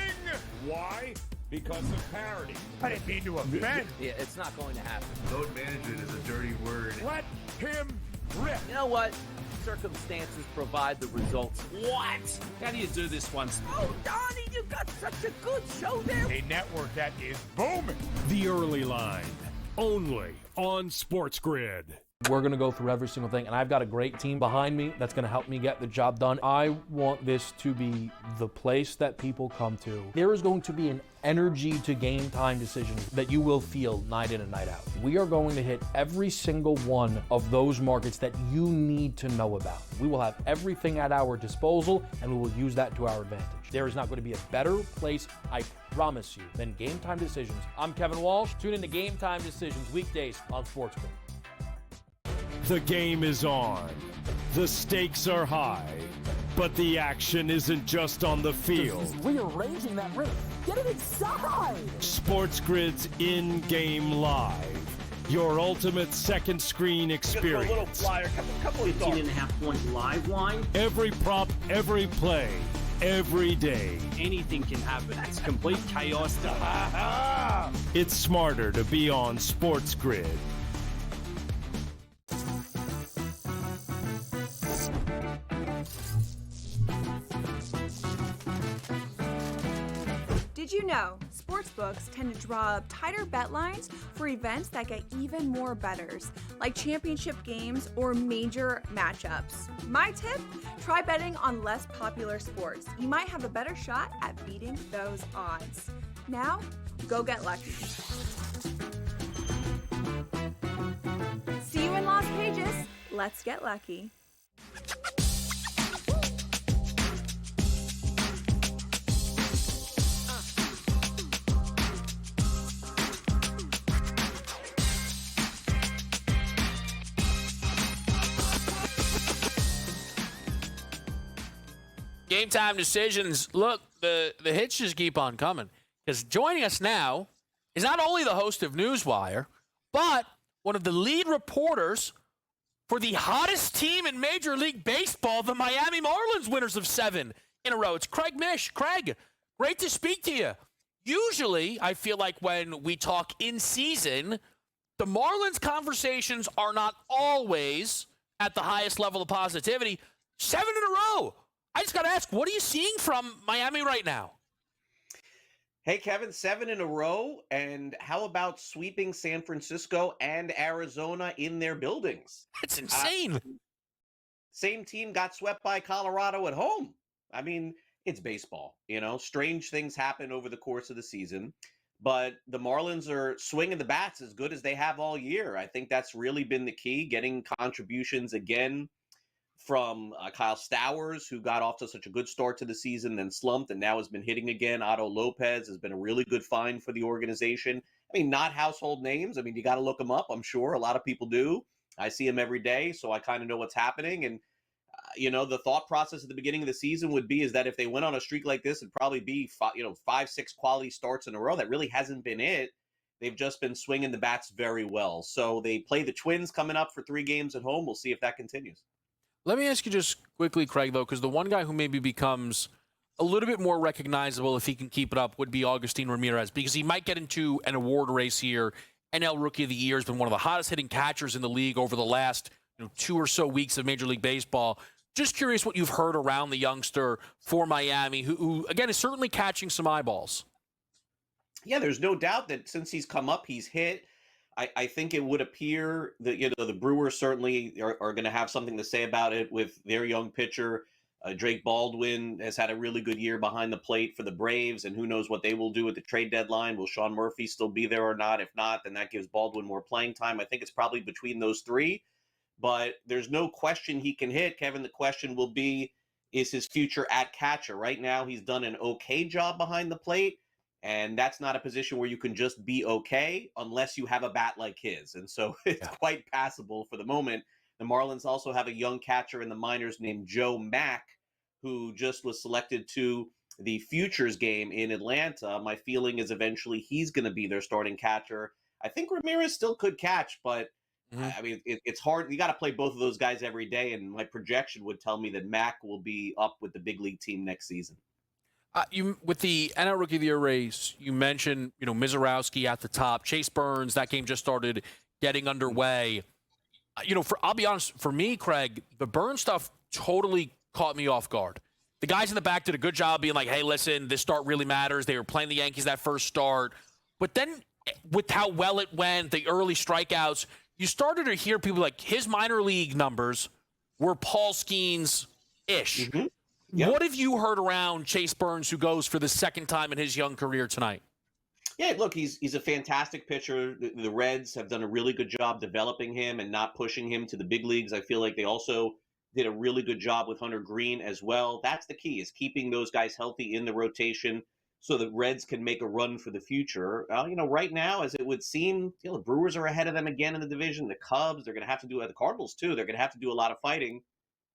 Why? Because of parity. I didn't mean to offend. Yeah, it's not going to happen. Load management is a dirty word. Let him rip. You know what? Circumstances provide the results. What? How do you do this one? Oh, Donnie, you got such a good show there. A network that is booming. The Early Line, only on SportsGrid. We're going to go through every single thing, and I've got a great team behind me that's going to help me get the job done. I want this to be the place that people come to. There is going to be an energy to game time decisions that you will feel night in and night out. We are going to hit every single one of those markets that you need to know about. We will have everything at our disposal, and we will use that to our advantage. There is not going to be a better place, I promise you, than Game Time Decisions. I'm Kevin Walsh. Tune in to Game Time Decisions weekdays on SportsGrid. The game is on. The stakes are high. But the action isn't just on the field. He's rearranging that roof. Get it inside! SportsGrid's in-game live. Your ultimate second screen experience. A little flyer, couple of 15.5-point live line. Every prop, every play, every day. Anything can happen. That's complete chaos. It's smarter to be on SportsGrid. Did you know sportsbooks tend to draw up tighter bet lines for events that get even more bettors, like championship games or major matchups? My tip? Try betting on less popular sports. You might have a better shot at beating those odds. Now, go get lucky. See you in Las Vegas. Let's get lucky. Game Time Decisions. Look, the hits just keep on coming. Because joining us now is not only the host of Newswire, but one of the lead reporters for the hottest team in Major League Baseball, the Miami Marlins, winners of 7 in a row. It's Craig Mish. Craig, great to speak to you. Usually, I feel like when we talk in season, the Marlins conversations are not always at the highest level of positivity. 7 in a row. I just got to ask, what are you seeing from Miami right now? Hey, Kevin, 7 in a row. And how about sweeping San Francisco and Arizona in their buildings? That's insane. Same team got swept by Colorado at home. I mean, it's baseball, you know, strange things happen over the course of the season, but the Marlins are swinging the bats as good as they have all year. I think that's really been the key, getting contributions again from Kyle Stowers, who got off to such a good start to the season, then slumped, and now has been hitting again. Otto Lopez has been a really good find for the organization. I mean, not household names. I mean, you got to look them up. I'm sure a lot of people do. I see him every day, so I kind of know what's happening. And the thought process at the beginning of the season would be is that if they went on a streak like this, it'd probably be 5-6 quality starts in a row. That really hasn't been it. They've just been swinging the bats very well. So they play the Twins coming up for 3 games at home. We'll see if that continues. Let me ask you just quickly, Craig, though, because the one guy who maybe becomes a little bit more recognizable if he can keep it up would be Agustin Ramirez, because he might get into an award race here. NL Rookie of the Year has been one of the hottest hitting catchers in the league over the last 2 or so weeks of Major League Baseball. Just curious what you've heard around the youngster for Miami, who again, is certainly catching some eyeballs. Yeah, there's no doubt that since he's come up, he's hit. I think it would appear that the Brewers certainly are going to have something to say about it with their young pitcher. Drake Baldwin has had a really good year behind the plate for the Braves, and who knows what they will do at the trade deadline. Will Sean Murphy still be there or not? If not, then that gives Baldwin more playing time. I think it's probably between those 3, but there's no question he can hit. Kevin, the question will be, is his future at catcher? Right now, he's done an okay job behind the plate, and that's not a position where you can just be okay unless you have a bat like his. And so it's quite passable for the moment. The Marlins also have a young catcher in the minors named Joe Mack, who just was selected to the Futures game in Atlanta. My feeling is eventually he's going to be their starting catcher. I think Ramirez still could catch, but I mean, it's hard. You got to play both of those guys every day, and my projection would tell me that Mack will be up with the big league team next season. With the NL Rookie of the Year race, you mentioned Mizorowski at the top. Chase Burns, that game just started getting underway. I'll be honest, for me, Craig, the Burns stuff totally caught me off guard. The guys in the back did a good job being like, hey, listen, this start really matters. They were playing the Yankees that first start. But then with how well it went, the early strikeouts, you started to hear people like his minor league numbers were Paul Skeens-ish. Mm-hmm. Yep. What have you heard around Chase Burns, who goes for the second time in his young career tonight? Yeah, look, he's a fantastic pitcher. The Reds have done a really good job developing him and not pushing him to the big leagues. I feel like they also did a really good job with Hunter Green as well. That's the key, is keeping those guys healthy in the rotation so that Reds can make a run for the future. Right now, as it would seem, the Brewers are ahead of them again in the division. The Cubs, they're going to have to do it. The Cardinals, too. They're going to have to do a lot of fighting.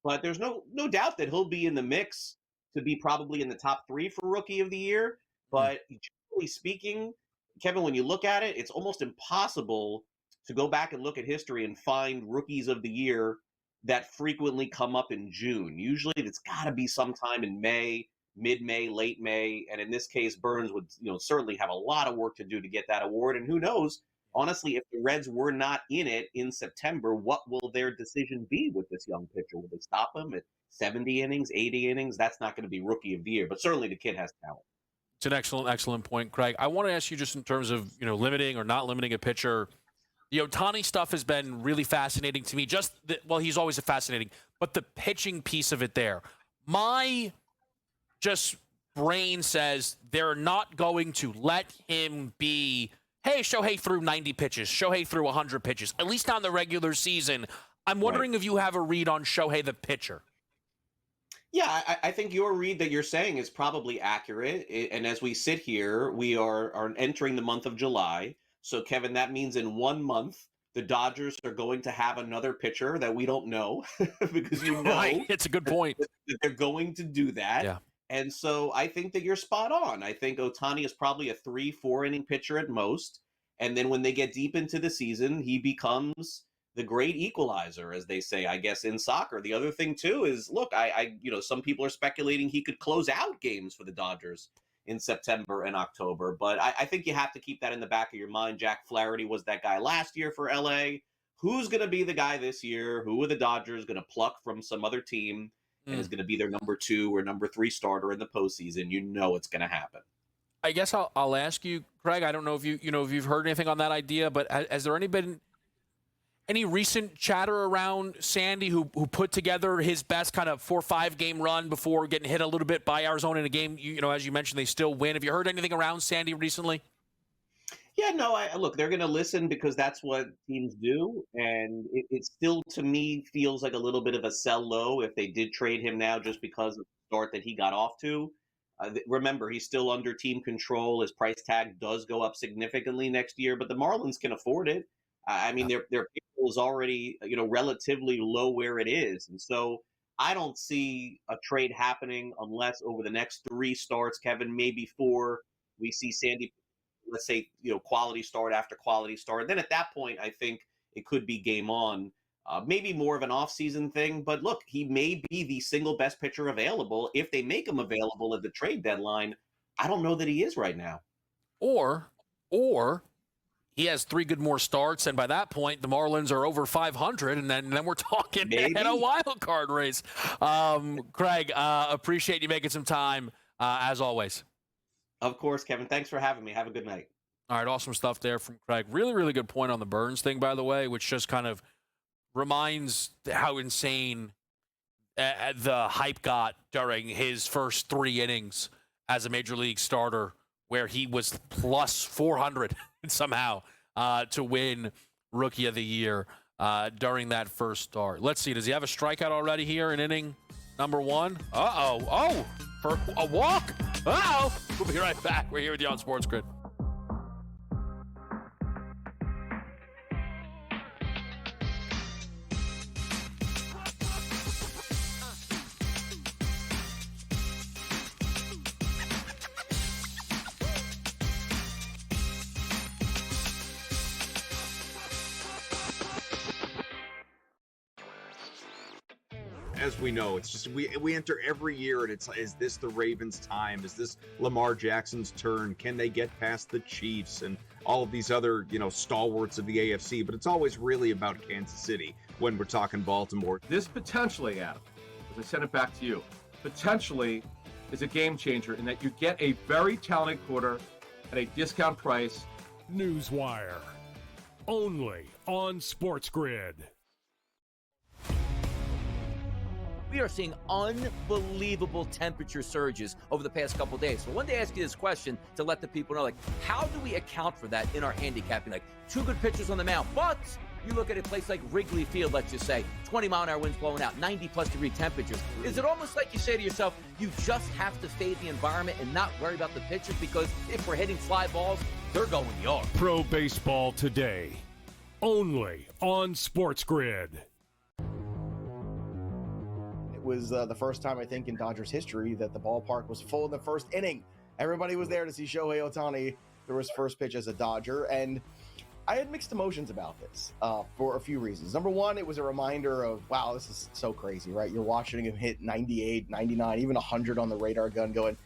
But there's no doubt that he'll be in the mix to be probably in the top 3 for Rookie of the Year. But generally speaking, Kevin, when you look at it, it's almost impossible to go back and look at history and find Rookies of the Year that frequently come up in June. Usually it's got to be sometime in May, mid-May, late May. And in this case, Burns would certainly have a lot of work to do to get that award. And who knows, honestly, if the Reds were not in it in September, what will their decision be with this young pitcher? Will they stop him at 70 innings, 80 innings? That's not going to be Rookie of the Year. But certainly the kid has talent. It's an excellent point, Craig. I want to ask you just in terms of, limiting or not limiting a pitcher. The Ohtani stuff has been really fascinating to me. He's always fascinating, but the pitching piece of it there. My brain says they're not going to let him be, hey, Shohei threw 90 pitches, Shohei threw 100 pitches, at least not in the regular season. I'm wondering if you have a read on Shohei the pitcher. Yeah, I think your read that you're saying is probably accurate. And as we sit here, we are entering the month of July. So, Kevin, that means in 1 month, the Dodgers are going to have another pitcher that we don't know because right. It's a good point. That they're going to do that. Yeah. And so I think that you're spot on. I think Ohtani is probably a 3-4 inning pitcher at most. And then when they get deep into the season, he becomes the great equalizer, as they say, I guess, in soccer. The other thing, too, is, look, some people are speculating he could close out games for the Dodgers in September and October. But I think you have to keep that in the back of your mind. Jack Flaherty was that guy last year for LA. Who's going to be the guy this year? Who are the Dodgers going to pluck from some other team and is going to be their number 2 or number 3 starter in the postseason? You know it's going to happen. I guess I'll ask you, Craig. I don't know if you've heard anything on that idea, but has there been any recent chatter around Sandy, who put together his best kind of 4 or 5 game run before getting hit a little bit by Arizona in a game? As you mentioned, they still win. Have you heard anything around Sandy recently? Yeah, no, look, they're going to listen because that's what teams do. And it still, to me, feels like a little bit of a sell low if they did trade him now just because of the start that he got off to. Remember, he's still under team control. His price tag does go up significantly next year, but the Marlins can afford it. I mean, their payroll is already, relatively low where it is. And so I don't see a trade happening unless over the next 3 starts, Kevin, maybe 4, we see Sandy, let's say, quality start after quality start. Then at that point, I think it could be game on. Maybe more of an offseason thing, but look, he may be the single best pitcher available. If they make him available at the trade deadline, I don't know that he is right now. Or he has 3 good more starts, and by that point, the Marlins are over 500, and then we're talking in a wild card race. Craig, appreciate you making some time, as always. Of course, Kevin. Thanks for having me. Have a good night. All right, awesome stuff there from Craig. Really, really good point on the Burns thing, by the way, which just kind of reminds how insane the hype got during his first 3 innings as a major league starter, where he was plus 400 somehow to win Rookie of the Year during that first start. Let's see. Does he have a strikeout already here in inning number 1? Uh-oh. Oh, for a walk. Uh-oh. We'll be right back. We're here with you on Sports Grid. As we know, it's just we enter every year and it's like, is this the Ravens' time? Is this Lamar Jackson's turn? Can they get past the Chiefs and all of these other, stalwarts of the AFC? But it's always really about Kansas City when we're talking Baltimore. This potentially, Adam, as I send it back to you, potentially is a game changer in that you get a very talented quarter at a discount price. Newswire. Only on SportsGrid. We are seeing unbelievable temperature surges over the past couple days. So I wanted to ask you this question to let the people know, how do we account for that in our handicapping? 2 good pitchers on the mound, but you look at a place like Wrigley Field, let's just say, 20-mile-an-hour winds blowing out, 90-plus degree temperatures. Is it almost like you say to yourself, you just have to fade the environment and not worry about the pitchers, because if we're hitting fly balls, they're going yard? Pro Baseball Today. Only on SportsGrid. It was the first time, I think, in Dodgers history that the ballpark was full in the first inning. Everybody was there to see Shohei Ohtani throw his first pitch as a Dodger, and I had mixed emotions about this for a few reasons. Number one, it was a reminder of, wow, this is so crazy, right? You're watching him hit 98, 99, even 100 on the radar gun going,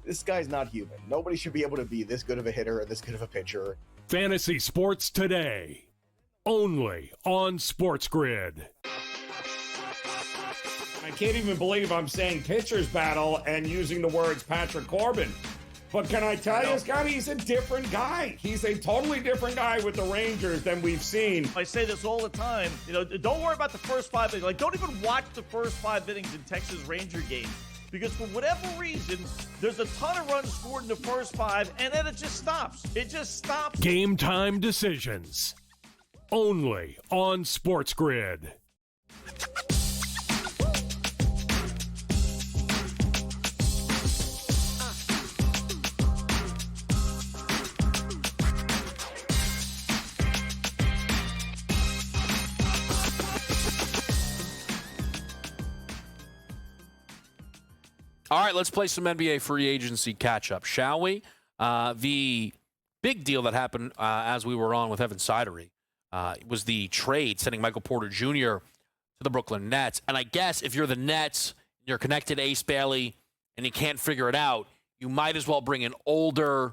this guy's not human. Nobody should be able to be this good of a hitter or this good of a pitcher. Fantasy Sports Today. Only on SportsGrid. I can't even believe I'm saying pitcher's battle and using the words Patrick Corbin. But can I tell you, Scott, he's a different guy. He's a totally different guy with the Rangers than we've seen. I say this all the time. Don't worry about the first 5 innings. Don't even watch the first 5 innings in Texas Ranger games. Because for whatever reason, there's a ton of runs scored in the first 5, and then it just stops. It just stops. Game time decisions. Only on SportsGrid. All right, let's play some NBA free agency catch-up, shall we? The big deal that happened as we were on with Evan Sidery was the trade sending Michael Porter Jr. to the Brooklyn Nets. And I guess if you're the Nets, you're connected to Ace Bailey, and you can't figure it out, you might as well bring in the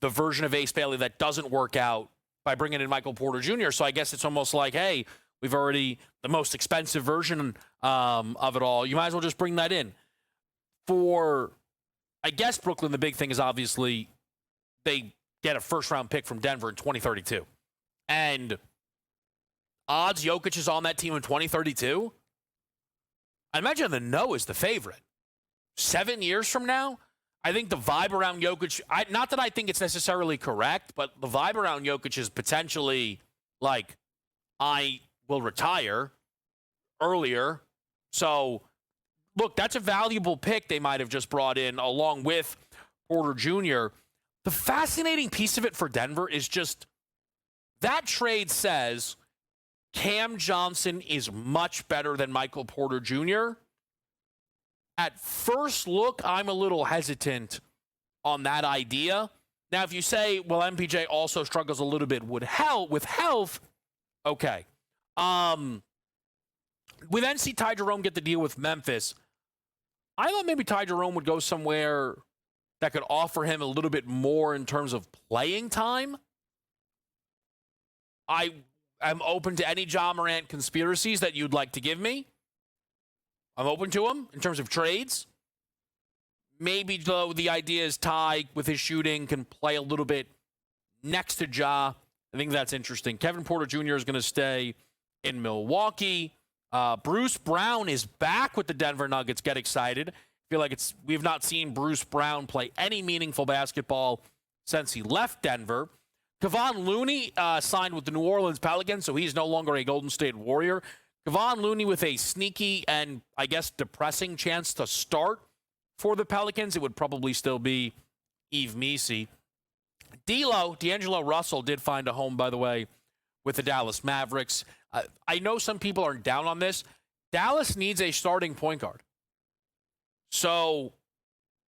version of Ace Bailey that doesn't work out by bringing in Michael Porter Jr. So I guess it's almost like, hey, we've already the most expensive version of it all. You might as well just bring that in. For, I guess, Brooklyn, the big thing is obviously they get a first-round pick from Denver in 2032. And odds Jokic is on that team in 2032? I imagine the no is the favorite. 7 years from now, I think the vibe around Jokic, not that I think it's necessarily correct, but the vibe around Jokic is potentially like, I will retire earlier. So look, that's a valuable pick they might have just brought in along with Porter Jr. The fascinating piece of it for Denver is just that trade says Cam Johnson is much better than Michael Porter Jr. At first look, I'm a little hesitant on that idea. Now, if you say, well, MPJ also struggles a little bit with health, okay. With NC Ty Jerome get the deal with Memphis, I thought maybe Ty Jerome would go somewhere that could offer him a little bit more in terms of playing time. I am open to any Ja Morant conspiracies that you'd like to give me. I'm open to them in terms of trades. Maybe, though, the idea is Ty, with his shooting, can play a little bit next to Ja. I think that's interesting. Kevin Porter Jr. is going to stay in Milwaukee. Bruce Brown is back with the Denver Nuggets. Get excited. I feel like we've not seen Bruce Brown play any meaningful basketball since he left Denver. Kevon Looney signed with the New Orleans Pelicans, so he's no longer a Golden State Warrior. Kevon Looney with a sneaky and, I guess, depressing chance to start for the Pelicans. It would probably still be Yves Missi. D'Angelo Russell did find a home, by the way, with the Dallas Mavericks. I know some people are down on this. Dallas needs a starting point guard. So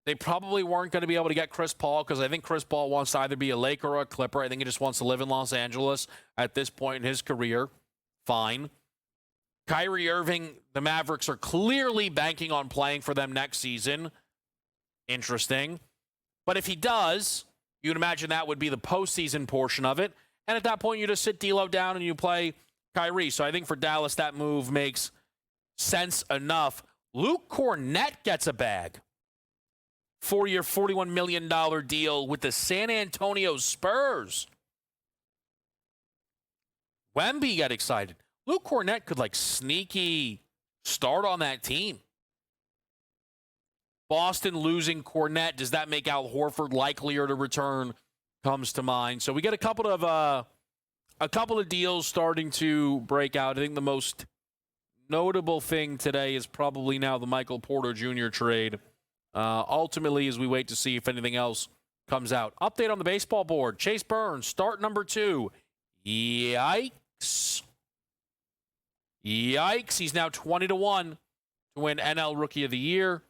they probably weren't going to be able to get Chris Paul because I think Chris Paul wants to either be a Laker or a Clipper. I think he just wants to live in Los Angeles at this point in his career. Fine. Kyrie Irving, the Mavericks are clearly banking on playing for them next season. Interesting. But if he does, you'd imagine that would be the postseason portion of it. And at that point, you just sit D'Lo down and you play Kyrie. So I think for Dallas, that move makes sense enough. Luke Cornett gets a bag. 4-year, $41 million deal with the San Antonio Spurs. Wemby got excited. Luke Cornett could, sneaky start on that team. Boston losing Cornett. Does that make Al Horford likelier to return? Comes to mind. So we get a couple of deals starting to break out. I think the most notable thing today is probably now the Michael Porter Jr. trade. Ultimately, as we wait to see if anything else comes out. Update on the baseball board. Chase Burns, start number 2. Yikes. He's now 20-1 to win NL Rookie of the Year.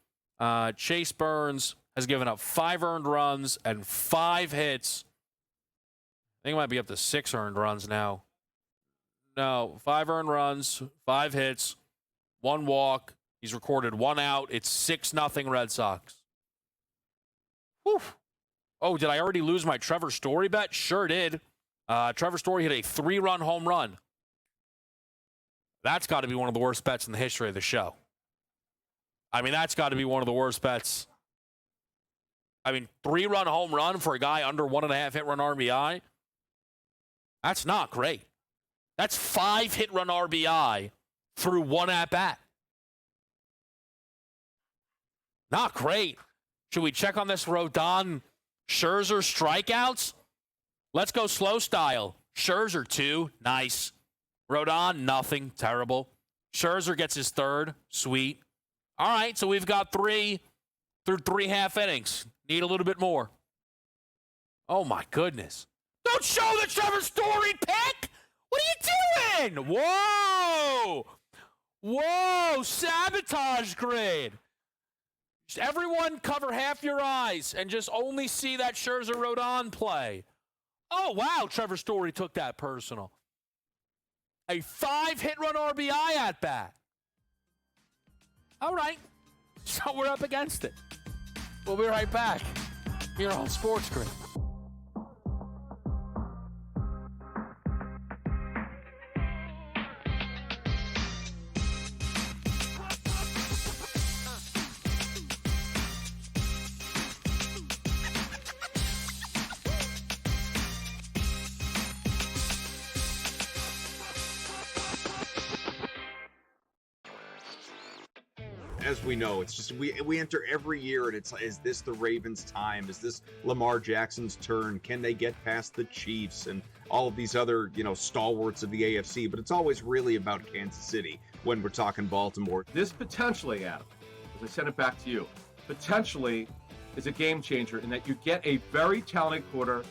Chase Burns has given up 5 earned runs and 5 hits. I think it might be up to 6 earned runs now. No, 5 earned runs, 5 hits, 1 walk. He's recorded 1 out. It's 6-0 Red Sox. Whew. Oh, did I already lose my Trevor Story bet? Sure did. Trevor Story hit a 3-run home run. That's got to be one of the worst bets in the history of the show. I mean, that's got to be one of the worst bets. I mean, 3-run home run for a guy under 1.5 hit run RBI. That's not great. That's 5 hit run RBI through 1 at bat. Not great. Should we check on this Rodon Scherzer strikeouts? Let's go slow style. Scherzer 2, nice. Rodon, nothing, terrible. Scherzer gets his 3rd, sweet. All right, so we've got 3 through 3 half innings. Need a little bit more. Oh, my goodness. Don't show the Trevor Story pick! What are you doing? Whoa! Whoa, sabotage grid. Just everyone cover half your eyes and just only see that Scherzer Rodon play. Oh, wow, Trevor Story took that personal. A 5 hit run RBI at bat. All right. So we're up against it. We'll be right back here on SportsGrid. As we know, it's just we enter every year and it's like, is this the Ravens' time? Is this Lamar Jackson's turn? Can they get past the Chiefs and all of these other, stalwarts of the AFC? But it's always really about Kansas City when we're talking Baltimore. This potentially, Adam, as I send it back to you, potentially is a game changer in that you get a very talented quarter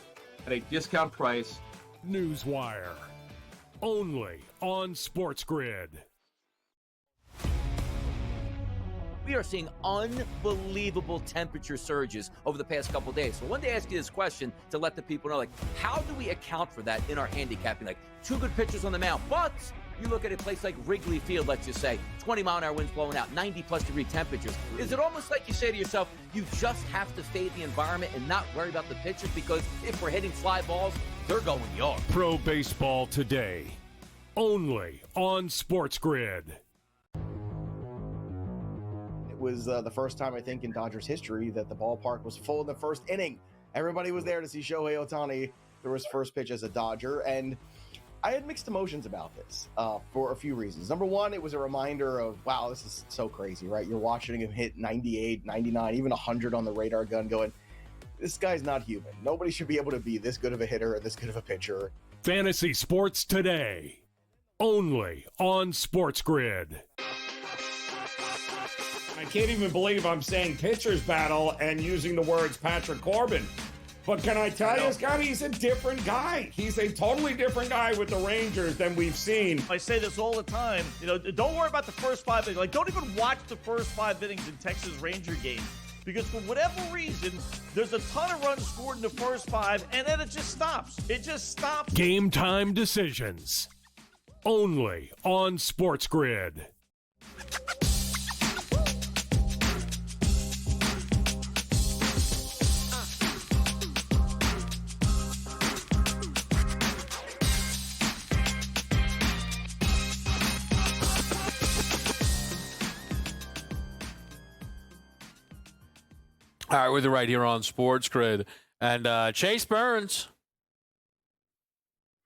at a discount price. Newswire. Only on SportsGrid. We are seeing unbelievable temperature surges over the past couple days. So I wanted to ask you this question to let the people know, like, how do we account for that in our handicapping? Like, two good pitchers on the mound, but you look at a place like Wrigley Field, let's just say, 20-mile-an-hour winds blowing out, 90-plus degree temperatures. Is it almost like you say to yourself, you just have to fade the environment and not worry about the pitchers? Because if we're hitting fly balls, they're going yard. Pro Baseball Today. Only on SportsGrid. It was the first time, I think, in Dodgers history that the ballpark was full in the first inning. Everybody was there to see Shohei Ohtani throw his first pitch as a Dodger, and I had mixed emotions about this for a few reasons. Number one, it was a reminder of, wow, this is so crazy, right? You're watching him hit 98, 99, even 100 on the radar gun going, this guy's not human. Nobody should be able to be this good of a hitter or this good of a pitcher. Fantasy Sports Today. Only on SportsGrid. I can't even believe I'm saying pitcher's battle and using the words Patrick Corbin. But can I tell you, Scott, he's a different guy. He's a totally different guy with the Rangers than we've seen. I say this all the time. Don't worry about the first 5 innings. Like, don't even watch the first 5 innings in Texas Ranger games. Because for whatever reason, there's a ton of runs scored in the first 5, and then it just stops. It just stops. Game time decisions. Only on SportsGrid. All right, with you right here on SportsGrid. And Chase Burns.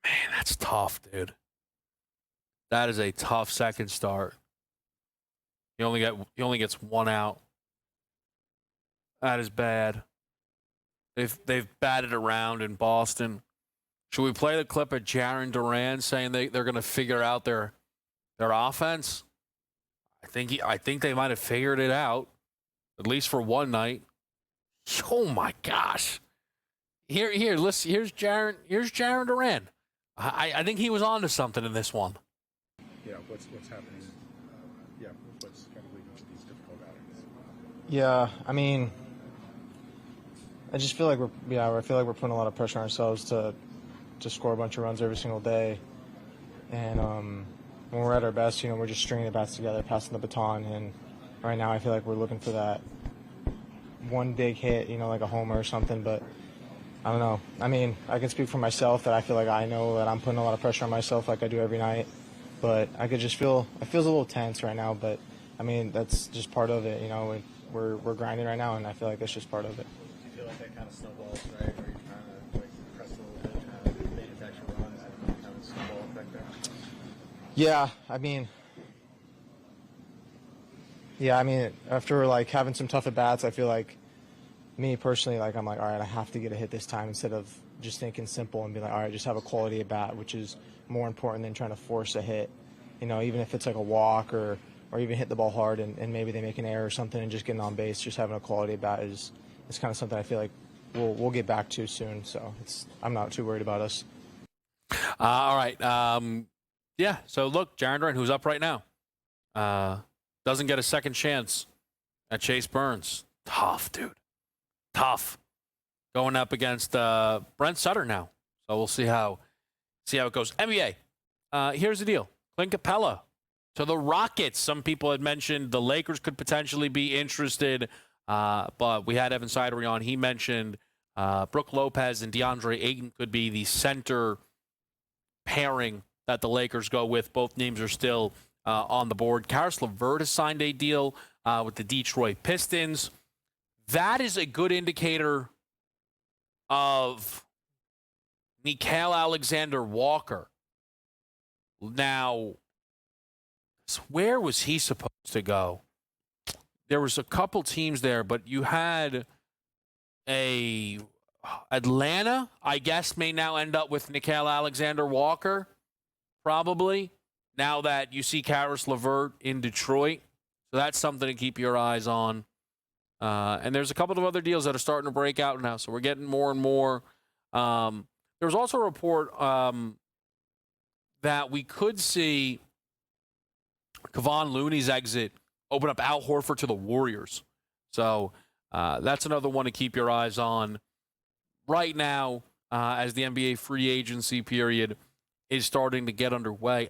Man, that's tough, dude. That is a tough second start. He only gets one out. That is bad. They've batted around in Boston. Should we play the clip of Jarren Duran saying they're going to figure out their offense? I think they might have figured it out, at least for one night. Oh my gosh! Here, listen. Here's Jarren Duran. I think he was onto something in this one. Yeah, what's happening? What's kind of leading to these difficult outings? Yeah, I mean, I just feel like I feel like we're putting a lot of pressure on ourselves to score a bunch of runs every single day, and when we're at our best, we're just stringing the bats together, passing the baton, and right now I feel like we're looking for that one big hit, like a homer or something, but I don't know. I mean, I can speak for myself that I feel like I know that I'm putting a lot of pressure on myself like I do every night, but I could just it feels a little tense right now, but I mean, that's just part of it, we're grinding right now, and I feel like that's just part of it. Do you feel like that kind of snowballs, right? Where you're trying to press a little bit, kind of manufacture runs and kind of snowball effect there? Yeah, I mean, after having some tough at bats, I feel like me personally, I'm like, all right, I have to get a hit this time instead of just thinking simple and be like, all right, just have a quality at bat, which is more important than trying to force a hit. Even if it's like a walk or even hit the ball hard and maybe they make an error or something and just getting on base, just having a quality at bat is kind of something I feel like we'll get back to soon. So I'm not too worried about us. All right. Yeah. So look, Jarren Duran, who's up right now, doesn't get a second chance at Chase Burns. Tough, dude. Tough. Going up against Brent Sutter now. So we'll see how it goes. NBA. Here's the deal. Clint Capella to the Rockets. Some people had mentioned the Lakers could potentially be interested, but we had Evan Sidery on. He mentioned Brook Lopez and DeAndre Ayton could be the center pairing that the Lakers go with. Both names are still on the board. Karis LeVert has signed a deal with the Detroit Pistons. That is a good indicator of Nickeil Alexander-Walker. Now, where was he supposed to go? There was a couple teams there, but you had Atlanta, I guess, may now end up with Nickeil Alexander-Walker, probably, now that you see Karis LeVert in Detroit. So that's something to keep your eyes on. And there's a couple of other deals that are starting to break out now, so we're getting more and more. There was also a report that we could see Kevon Looney's exit open up Al Horford to the Warriors. So that's another one to keep your eyes on right now as the NBA free agency period is starting to get underway.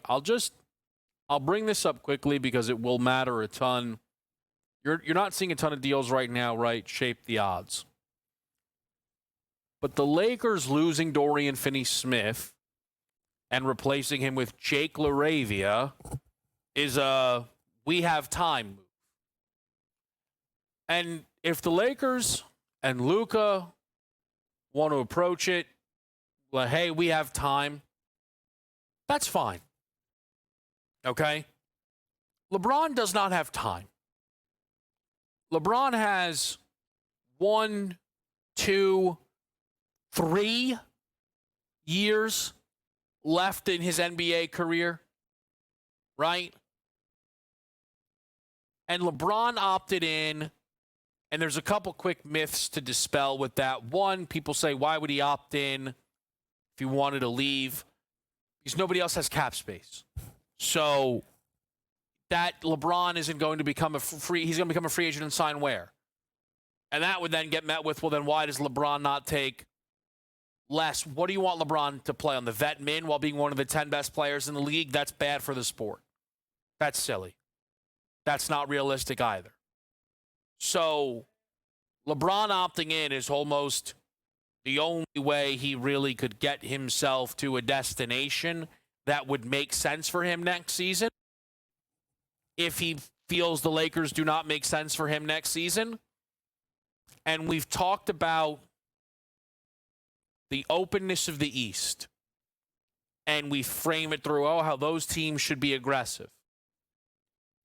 I'll bring this up quickly because it will matter a ton. You're not seeing a ton of deals right now, right? Shape the odds. But the Lakers losing Dorian Finney-Smith and replacing him with Jake LaRavia is a we have time move. And if the Lakers and Luka want to approach it, well, hey, we have time, that's fine. Okay? LeBron does not have time. LeBron has 1, 2, 3 years left in his NBA career, right? And LeBron opted in, and there's a couple quick myths to dispel with that. One, people say, why would he opt in if he wanted to leave? Because nobody else has cap space. So that LeBron isn't going to become he's going to become a free agent and sign where? And that would then get met with, well, then why does LeBron not take less? What do you want LeBron to play on, the vet min while being one of the 10 best players in the league? That's bad for the sport. That's silly. That's not realistic either. So LeBron opting in is almost the only way he really could get himself to a destination that would make sense for him next season. If he feels the Lakers do not make sense for him next season. And we've talked about the openness of the East. And we frame it through, how those teams should be aggressive.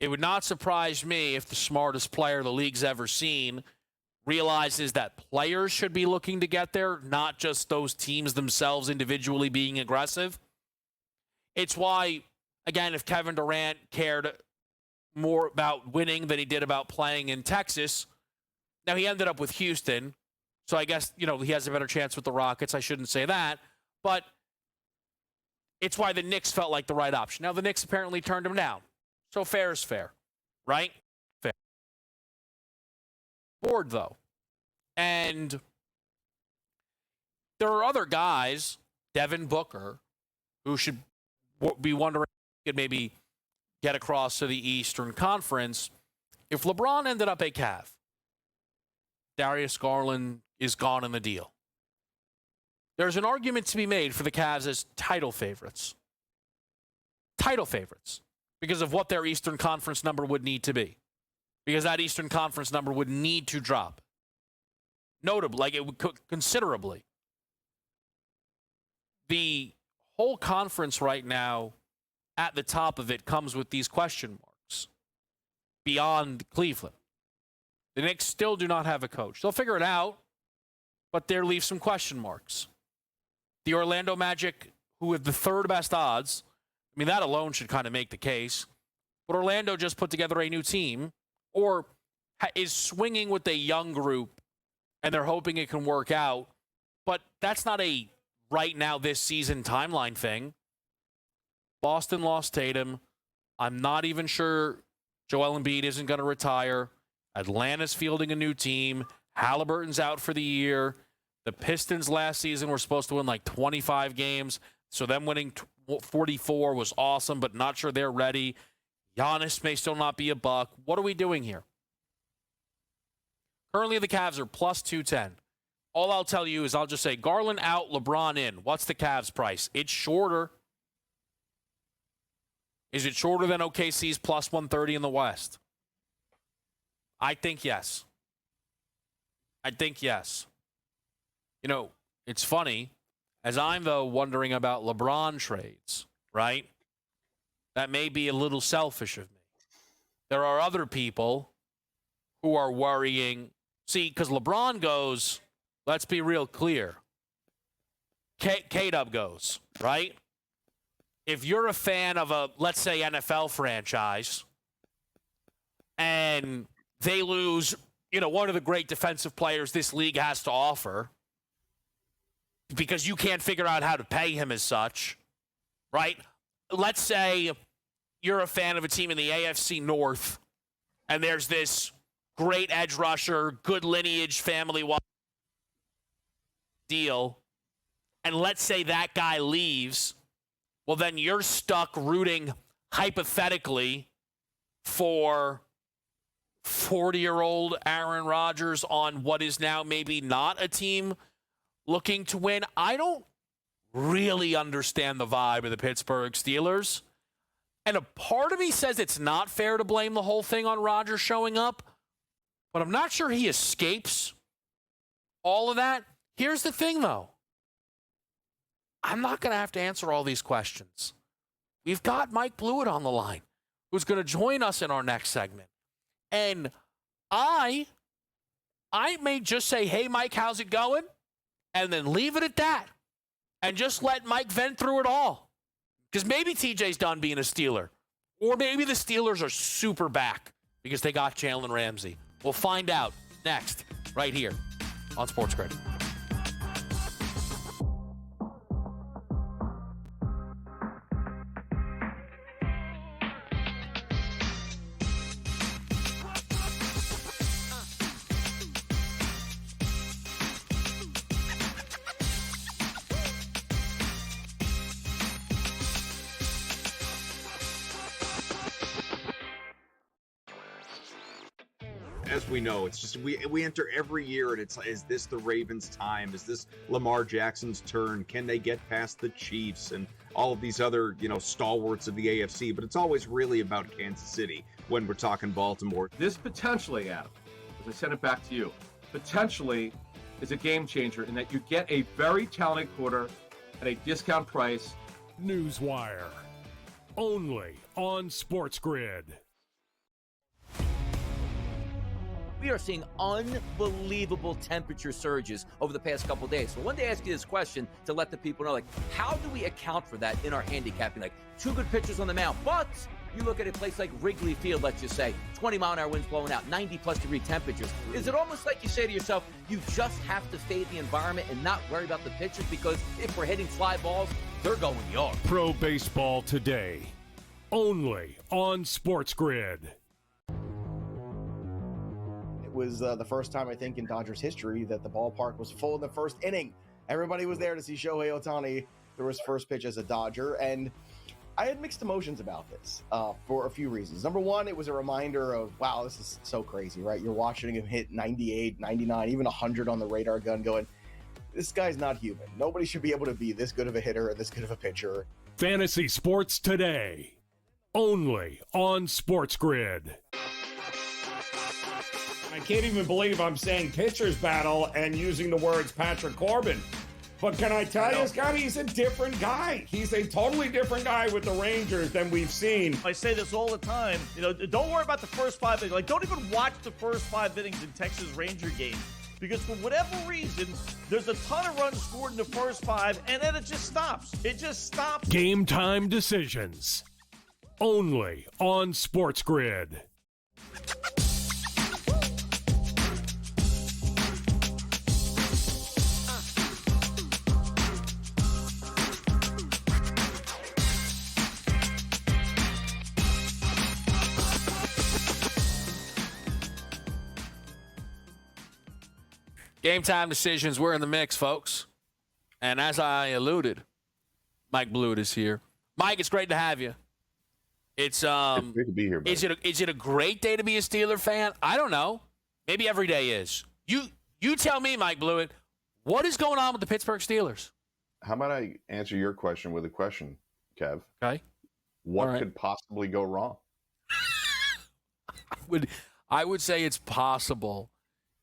It would not surprise me if the smartest player the league's ever seen realizes that players should be looking to get there, not just those teams themselves individually being aggressive. It's why, again, if Kevin Durant cared more about winning than he did about playing in Texas, now he ended up with Houston, so I guess, he has a better chance with the Rockets. I shouldn't say that, but it's why the Knicks felt like the right option. Now, the Knicks apparently turned him down. So fair is fair, right? Fair. Board, though. And there are other guys, Devin Booker, who should be wondering if he could maybe get across to the Eastern Conference. If LeBron ended up a Cav, Darius Garland is gone in the deal. There's an argument to be made for the Cavs as title favorites. Title favorites. Because of what their Eastern Conference number would need to be. Because that Eastern Conference number would need to drop. Notably, like it would considerably. The whole conference right now, at the top of it, comes with these question marks. Beyond Cleveland. The Knicks still do not have a coach. They'll figure it out, but there leaves some question marks. The Orlando Magic, who have the third best odds, I mean, that alone should kind of make the case. But Orlando just put together a new team or is swinging with a young group, and they're hoping it can work out. But that's not a right now this season timeline thing. Boston lost Tatum. I'm not even sure Joel Embiid isn't going to retire. Atlanta's fielding a new team. Halliburton's out for the year. The Pistons last season were supposed to win like 25 games. So them winning 44 was awesome, but not sure they're ready. Giannis may still not be a buck. What are we doing here? Currently, the Cavs are plus 210. All I'll tell you is I'll just say Garland out, LeBron in. What's the Cavs price? It's shorter. Is it shorter than OKC's plus 130 in the West? I think yes. I think yes. It's funny. As I'm, though, wondering about LeBron trades, right? That may be a little selfish of me. There are other people who are worrying. See, because LeBron goes, let's be real clear. K-Dub goes, right? If you're a fan of a, let's say, NFL franchise, and they lose, one of the great defensive players this league has to offer because you can't figure out how to pay him as such, right? Let's say you're a fan of a team in the AFC North, and there's this great edge rusher, good lineage, family deal, and let's say that guy leaves, well, then you're stuck rooting hypothetically for 40-year-old Aaron Rodgers on what is now maybe not a team looking to win. I don't really understand the vibe of the Pittsburgh Steelers. And a part of me says it's not fair to blame the whole thing on Rodgers showing up, but I'm not sure he escapes all of that. Here's the thing, though. I'm not going to have to answer all these questions. We've got Mike Blewett on the line, who's going to join us in our next segment. And I may just say, hey, Mike, how's it going? And then leave it at that. And just let Mike vent through it all. Because maybe TJ's done being a Steeler. Or maybe the Steelers are super back because they got Jalen Ramsey. We'll find out next, right here on SportsGrid. As we know, it's just we enter every year and it's, is this the Ravens' time? Is this Lamar Jackson's turn? Can they get past the Chiefs and all of these other, stalwarts of the AFC? But it's always really about Kansas City when we're talking Baltimore. This potentially, Adam, as I sent it back to you, potentially is a game changer in that you get a very talented quarter at a discount price. Newswire. Only on SportsGrid. We are seeing unbelievable temperature surges over the past couple of days. So I wanted to ask you this question to let the people know, how do we account for that in our handicapping? Two good pitchers on the mound, but you look at a place like Wrigley Field, let's just say, 20-mile-an-hour winds blowing out, 90-plus degree temperatures. Is it almost like you say to yourself, you just have to fade the environment and not worry about the pitchers because if we're hitting fly balls, they're going yard? Pro Baseball Today. Only on SportsGrid. It was the first time, I think, in Dodgers history that the ballpark was full in the first inning. Everybody was there to see Shohei Ohtani throw his first pitch as a Dodger, and I had mixed emotions about this for a few reasons. Number one, it was a reminder of, wow, this is so crazy, right? You're watching him hit 98, 99, even 100 on the radar gun going, this guy's not human. Nobody should be able to be this good of a hitter and this good of a pitcher. Fantasy Sports Today. Only on SportsGrid. I can't even believe I'm saying pitcher's battle and using the words Patrick Corbin. But can I tell you, Scott, he's a different guy. He's a totally different guy with the Rangers than we've seen. I say this all the time. Don't worry about the first 5 innings. Don't even watch the first 5 innings in Texas Ranger games. Because for whatever reason, there's a ton of runs scored in the first 5, and then it just stops. It just stops. Game time decisions. Only on SportsGrid. Game time decisions. We're in the mix, folks. And as I alluded, Mike Blewett is here. Mike, it's great to have you. It's great to be here, buddy. Is it a great day to be a Steeler fan? I don't know. Maybe every day is. You tell me, Mike Blewett, what is going on with the Pittsburgh Steelers? How about I answer your question with a question, Kev? Okay. What could possibly go wrong? I would say it's possible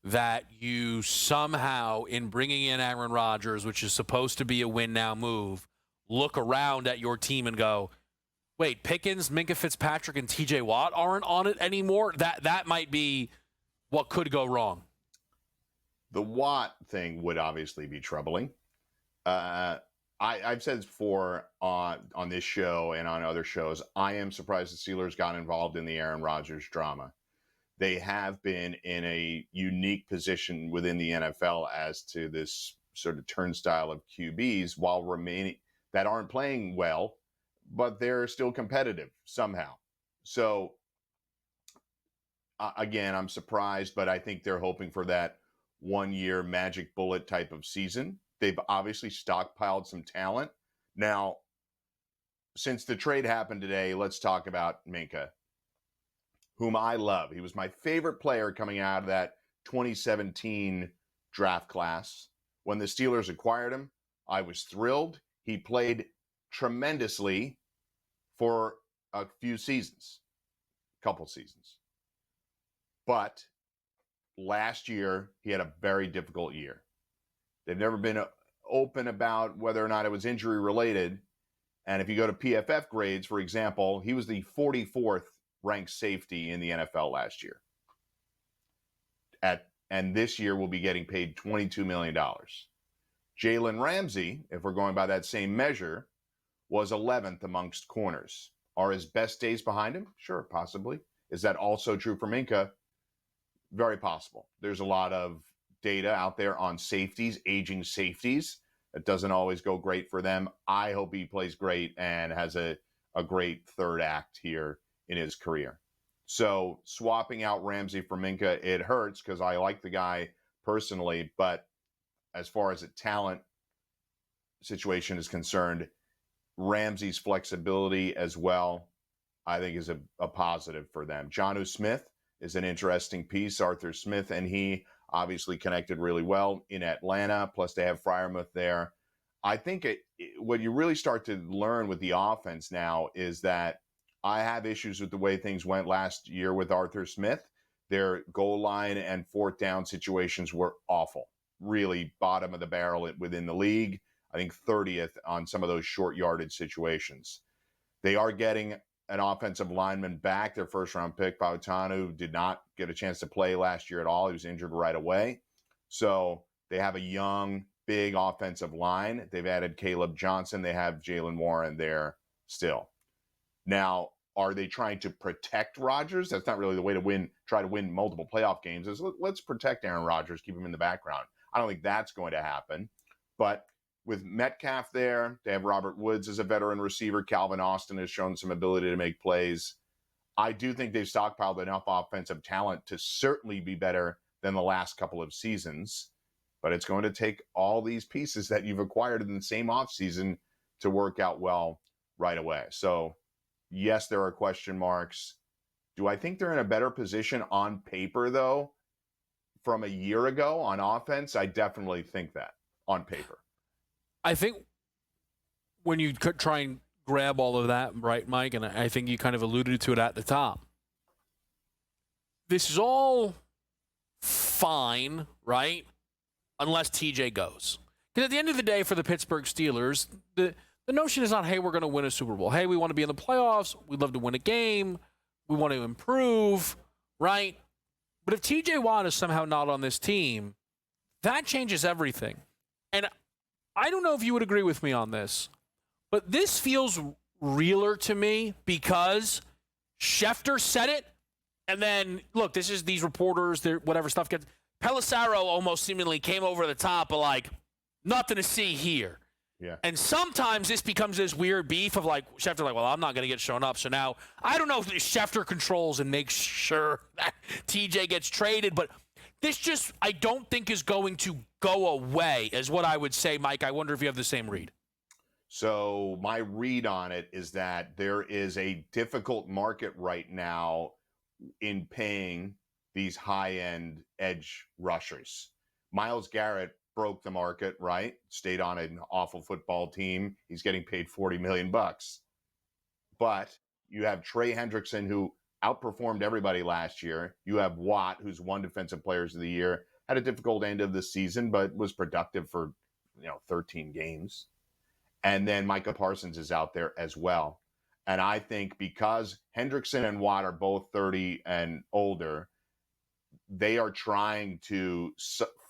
that you somehow, in bringing in Aaron Rodgers, which is supposed to be a win-now move, look around at your team and go, wait, Pickens, Minka Fitzpatrick, and T.J. Watt aren't on it anymore? That might be what could go wrong. The Watt thing would obviously be troubling. I've said this before on this show and on other shows, I am surprised the Steelers got involved in the Aaron Rodgers drama. they have been in a unique position within the NFL as to this sort of turnstile of QBs while remaining that aren't playing well, but they're still competitive somehow. So again, I'm surprised, but I think they're hoping for that 1-year magic bullet type of season. They've obviously stockpiled some talent. Now, since the trade happened today, let's talk about Minkah, whom I love. He was my favorite player coming out of that 2017 draft class. When the Steelers acquired him, I was thrilled. He played tremendously for a few seasons, couple seasons. But last year, he had a very difficult year. They've never been open about whether or not it was injury related. And if you go to PFF grades, for example, he was the 44th ranked safety in the NFL last year. And this year will be getting paid $22 million. Jalen Ramsey, if we're going by that same measure, was 11th amongst corners. Are his best days behind him? Sure, possibly. Is that also true for Minkah? Very possible. There's a lot of data out there on safeties, aging safeties. It doesn't always go great for them. I hope he plays great and has a great third act here in his career. So swapping out Ramsey for Minkah, it hurts because I like the guy personally, but as far as a talent situation is concerned, Ramsey's flexibility as well, I think is a positive for them. Jonnu Smith is an interesting piece. Arthur Smith and he obviously connected really well in Atlanta, plus they have Freiermuth there. I think what you really start to learn with the offense now is that I have issues with the way things went last year with Arthur Smith. Their goal line and fourth down situations were awful, really bottom of the barrel within the league. I think 30th on some of those short yardage situations. They are getting an offensive lineman back, their first round pick, Fautanu, did not get a chance to play last year at all. He was injured right away. So they have a young, big offensive line. They've added Caleb Johnson. They have Jalen Warren there still. Now, are they trying to protect Rodgers? That's not really the way to win, try to win multiple playoff games. Let's protect Aaron Rodgers, keep him in the background. I don't think that's going to happen. But with Metcalf there, they have Robert Woods as a veteran receiver. Calvin Austin has shown some ability to make plays. I do think they've stockpiled enough offensive talent to certainly be better than the last couple of seasons. But it's going to take all these pieces that you've acquired in the same offseason to work out well right away. So, yes, there are question marks. Do I think they're in a better position on paper, though, from a year ago on offense? I definitely think that on paper. I think when you could try and grab all of that, right, Mike, and I think you kind of alluded to it at the top, this is all fine, right, unless TJ goes. Because at the end of the day, for the Pittsburgh Steelers, the notion is not, hey, we're going to win a Super Bowl. Hey, we want to be in the playoffs. We'd love to win a game. We want to improve, right? But if TJ Watt is somehow not on this team, that changes everything. And I don't know if you would agree with me on this, but this feels realer to me because Schefter said it, and then, look, this is these reporters, whatever stuff gets. Pelissero almost seemingly came over the top of, like, nothing to see here. Yeah. And sometimes this becomes this weird beef of, like, Schefter, like, well, I'm not going to get shown up. So now, I don't know if Schefter controls and makes sure that TJ gets traded, but this just, I don't think is going to go away, is what I would say, Mike. I wonder if you have the same read. So my read on it is that there is a difficult market right now in paying these high-end edge rushers. Myles Garrett broke the market, right? Stayed on an awful football team. He's getting paid $40 million. But you have Trey Hendrickson, who outperformed everybody last year. You have Watt, who's won Defensive Players of the Year, had a difficult end of the season, but was productive for 13 games. And then Micah Parsons is out there as well. And I think because Hendrickson and Watt are both 30 and older, they are trying to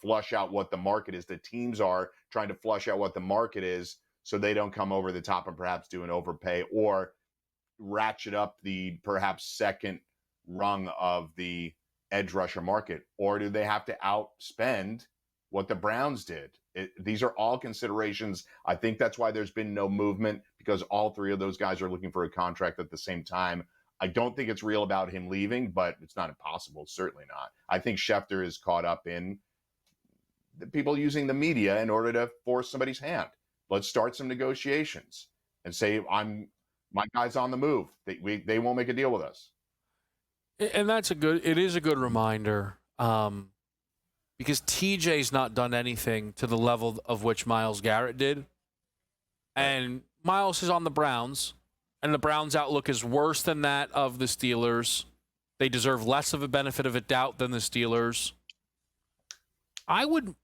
flush out what the market is. The teams are trying to flush out what the market is so they don't come over the top and perhaps do an overpay or ratchet up the perhaps second rung of the edge rusher market, or do they have to outspend what the Browns did? These are all considerations. I think that's why there's been no movement, because all three of those guys are looking for a contract at the same time. I don't think it's real about him leaving, but it's not impossible. Certainly not. I think Schefter is caught up in the people using the media in order to force somebody's hand. Let's start some negotiations and say, my guy's on the move. They won't make a deal with us. And it is a good reminder, because TJ's not done anything to the level of which Myles Garrett did. And Myles is on the Browns, and the Browns' outlook is worse than that of the Steelers. They deserve less of a benefit of a doubt than the Steelers. Would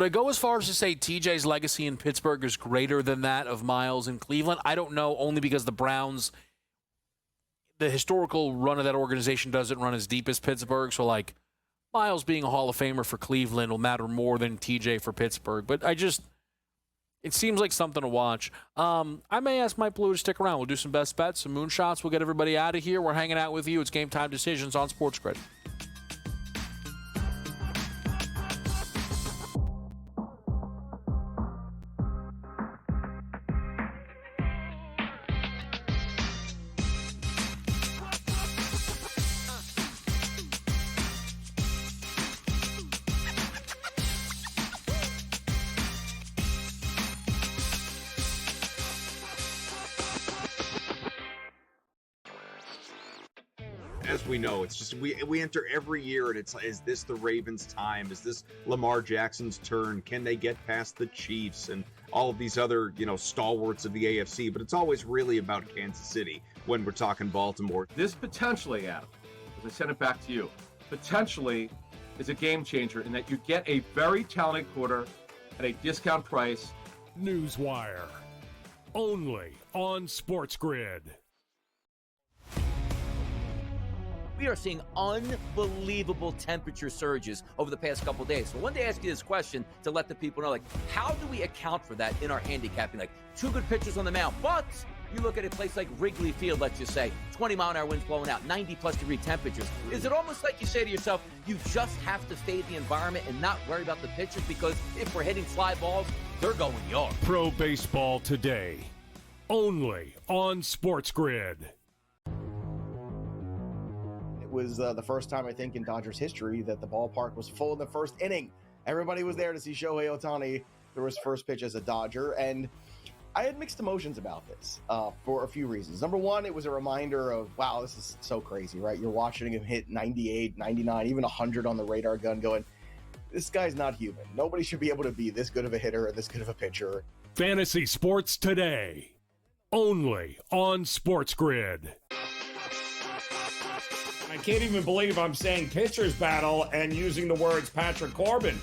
I go as far as to say TJ's legacy in Pittsburgh is greater than that of Myles in Cleveland? I don't know, only because the Browns, the historical run of that organization doesn't run as deep as Pittsburgh. So, like, Myles being a Hall of Famer for Cleveland will matter more than TJ for Pittsburgh. But it seems like something to watch. I may ask Mike Blue to stick around. We'll do some best bets, some moonshots. We'll get everybody out of here. We're hanging out with you. It's Game Time Decisions on SportsGrid. As we know, it's just we enter every year and it's like, is this the Ravens' time? Is this Lamar Jackson's turn? Can they get past the Chiefs and all of these other, stalwarts of the AFC? But it's always really about Kansas City when we're talking Baltimore. This potentially, Adam, as I send it back to you, potentially is a game changer in that you get a very talented quarter at a discount price. Newswire. Only on SportsGrid. We are seeing unbelievable temperature surges over the past couple days. So I wanted to ask you this question to let the people know, how do we account for that in our handicapping? Two good pitchers on the mound, but you look at a place like Wrigley Field, let's just say, 20-mile-an-hour winds blowing out, 90-plus degree temperatures. Is it almost like you say to yourself, you just have to fade the environment and not worry about the pitchers, because if we're hitting fly balls, they're going yard? Pro Baseball Today. Only on SportsGrid. It was the first time, I think, in Dodgers history that the ballpark was full in the first inning. Everybody was there to see Shohei Ohtani throw his first pitch as a Dodger, and I had mixed emotions about this for a few reasons. Number one, it was a reminder of, wow, this is so crazy, right? You're watching him hit 98, 99, even 100 on the radar gun going, this guy's not human. Nobody should be able to be this good of a hitter and this good of a pitcher. Fantasy Sports Today. Only on SportsGrid. I can't even believe I'm saying pitcher's battle and using the words Patrick Corbin.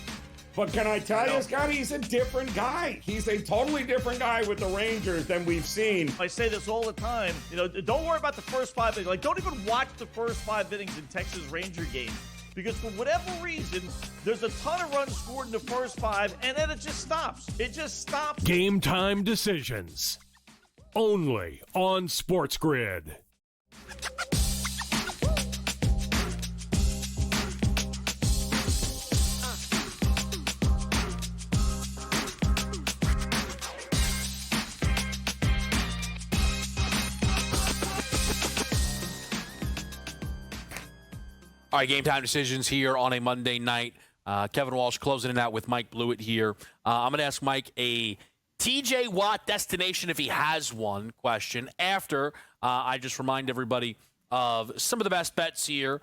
But can I tell you, Scotty, he's a different guy. He's a totally different guy with the Rangers than we've seen. I say this all the time. Don't worry about the first 5 innings. Don't even watch the first 5 innings in Texas Ranger games, because for whatever reason, there's a ton of runs scored in the first 5, and then it just stops. It just stops. Game Time Decisions. Only on SportsGrid. All right, Game Time Decisions here on a Monday night. Kevin Walsh closing it out with Mike Blewett here. I'm going to ask Mike a TJ Watt destination, if he has one, question after I just remind everybody of some of the best bets here.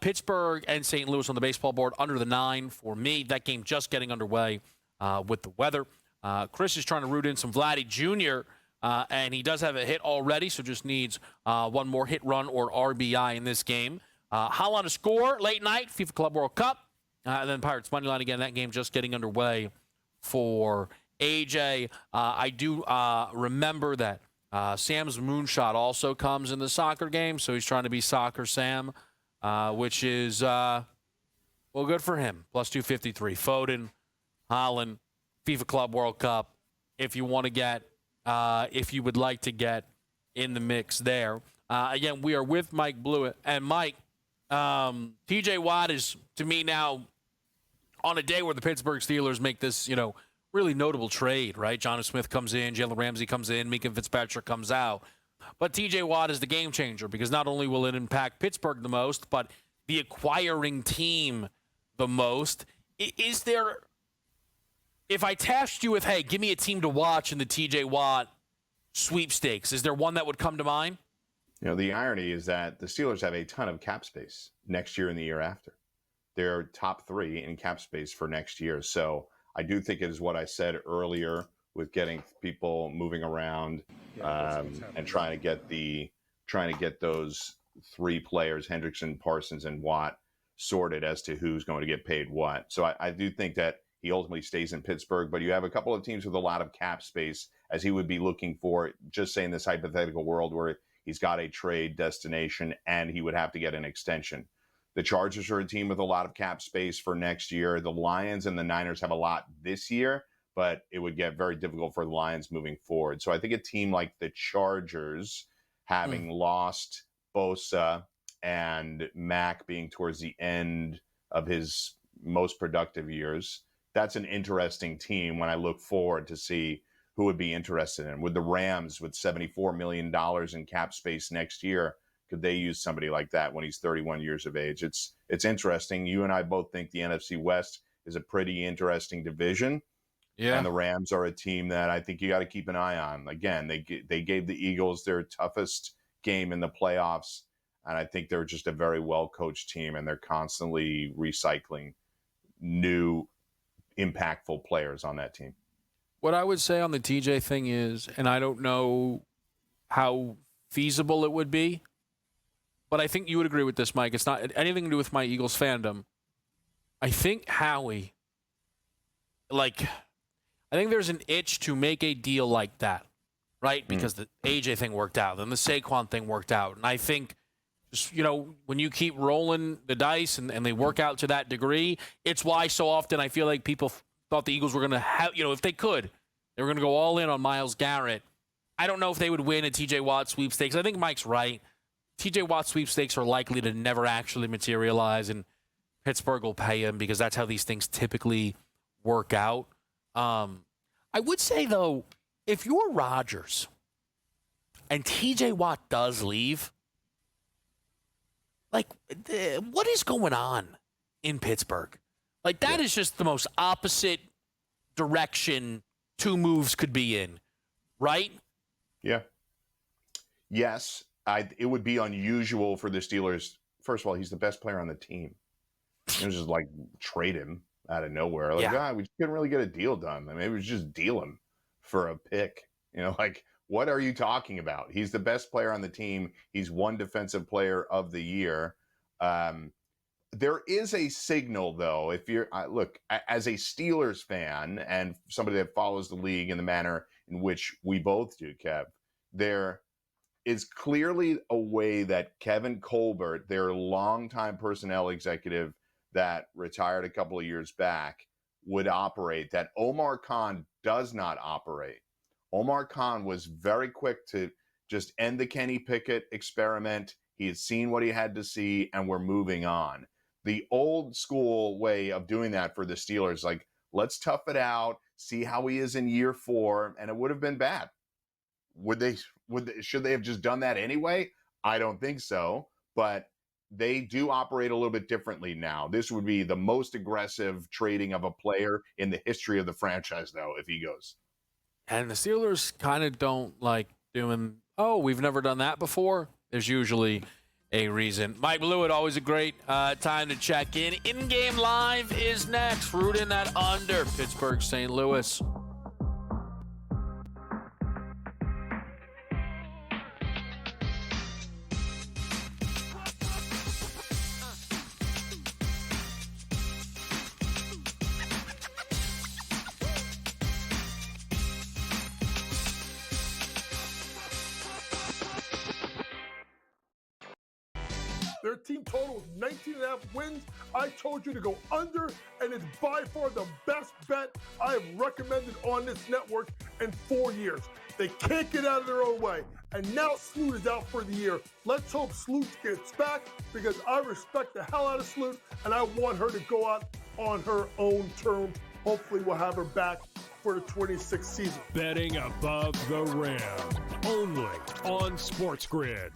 Pittsburgh and St. Louis on the baseball board under the 9 for me. That game just getting underway with the weather. Chris is trying to root in some Vladdy Jr., and he does have a hit already, so just needs one more hit run or RBI in this game. Holland to score late night, FIFA Club World Cup. And then Pirates money line again. That game just getting underway for AJ. I do remember that Sam's moonshot also comes in the soccer game, so he's trying to be Soccer Sam, which is, good for him. Plus 253. Foden, Holland, FIFA Club World Cup, if you want to get, if you would like to get in the mix there. Again, we are with Mike Blewett. And Mike, TJ Watt is, to me now, on a day where the Pittsburgh Steelers make this, really notable trade, right? Jonnu Smith comes in, Jalen Ramsey comes in, Minka Fitzpatrick comes out. But TJ Watt is the game changer because not only will it impact Pittsburgh the most, but the acquiring team the most. Is there, if I tasked you with, hey, give me a team to watch in the TJ Watt sweepstakes, is there one that would come to mind? The irony is that the Steelers have a ton of cap space next year and the year after. They're top 3 in cap space for next year. So I do think it is what I said earlier with getting people moving around and trying to get those 3 players, Hendrickson, Parsons, and Watt, sorted as to who's going to get paid what. So I do think that he ultimately stays in Pittsburgh, but you have a couple of teams with a lot of cap space as he would be looking for, just say in this hypothetical world where he's got a trade destination and he would have to get an extension. The Chargers are a team with a lot of cap space for next year. The Lions and the Niners have a lot this year, but it would get very difficult for the Lions moving forward. So I think a team like the Chargers, having lost Bosa and Mack being towards the end of his most productive years, that's an interesting team when I look forward to see who would be interested in. With the Rams, with $74 million in cap space next year, could they use somebody like that when he's 31 years of age? It's interesting. You and I both think the NFC West is a pretty interesting division. Yeah. And the Rams are a team that I think you got to keep an eye on. Again, they gave the Eagles their toughest game in the playoffs, and I think they're just a very well-coached team, and they're constantly recycling new, impactful players on that team. What I would say on the TJ thing is, and I don't know how feasible it would be, but I think you would agree with this, Mike. It's not anything to do with my Eagles fandom. I think Howie, I think there's an itch to make a deal like that, right? Because the AJ thing worked out, then the Saquon thing worked out. And I think, just, when you keep rolling the dice and they work out to that degree, it's why so often I feel like people thought the Eagles were going to have, if they could, they were going to go all in on Myles Garrett. I don't know if they would win a TJ Watt sweepstakes. I think Mike's right. TJ Watt sweepstakes are likely to never actually materialize, and Pittsburgh will pay him because that's how these things typically work out. I would say, though, if you're Rodgers and TJ Watt does leave, what is going on in Pittsburgh? That is just the most opposite direction 2 moves could be in, right? Yeah. Yes. It would be unusual for the Steelers. First of all, he's the best player on the team. It was just trade him out of nowhere. We just couldn't really get a deal done. Maybe we just deal him for a pick. What are you talking about? He's the best player on the team. He's won Defensive Player of the Year. There is a signal, though, if you're look, as a Steelers fan and somebody that follows the league in the manner in which we both do, Kev, there is clearly a way that Kevin Colbert, their longtime personnel executive that retired a couple of years back, would operate that Omar Khan does not operate. Omar Khan was very quick to just end the Kenny Pickett experiment. He had seen what he had to see, and we're moving on. The old school way of doing that for the Steelers, let's tough it out, see how he is in year 4, and it would have been bad. Should they have just done that anyway? I don't think so, but they do operate a little bit differently now. This would be the most aggressive trading of a player in the history of the franchise, though, if he goes. And the Steelers kind of don't like doing, we've never done that before. There's usually a reason. Mike Blewett, always a great time to check in. In-game live is next. Root in that under. Pittsburgh, St. Louis. Their team total is 19.5 wins. I told you to go under, and it's by far the best bet I have recommended on this network in 4 years. They can't get out of their own way. And now Sloot is out for the year. Let's hope Sloot gets back, because I respect the hell out of Sloot, and I want her to go out on her own terms. Hopefully we'll have her back for the 26th season. Betting above the rim, only on SportsGrid.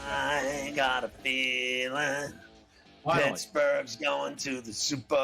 I got a feeling Finally. Pittsburgh's going to the Super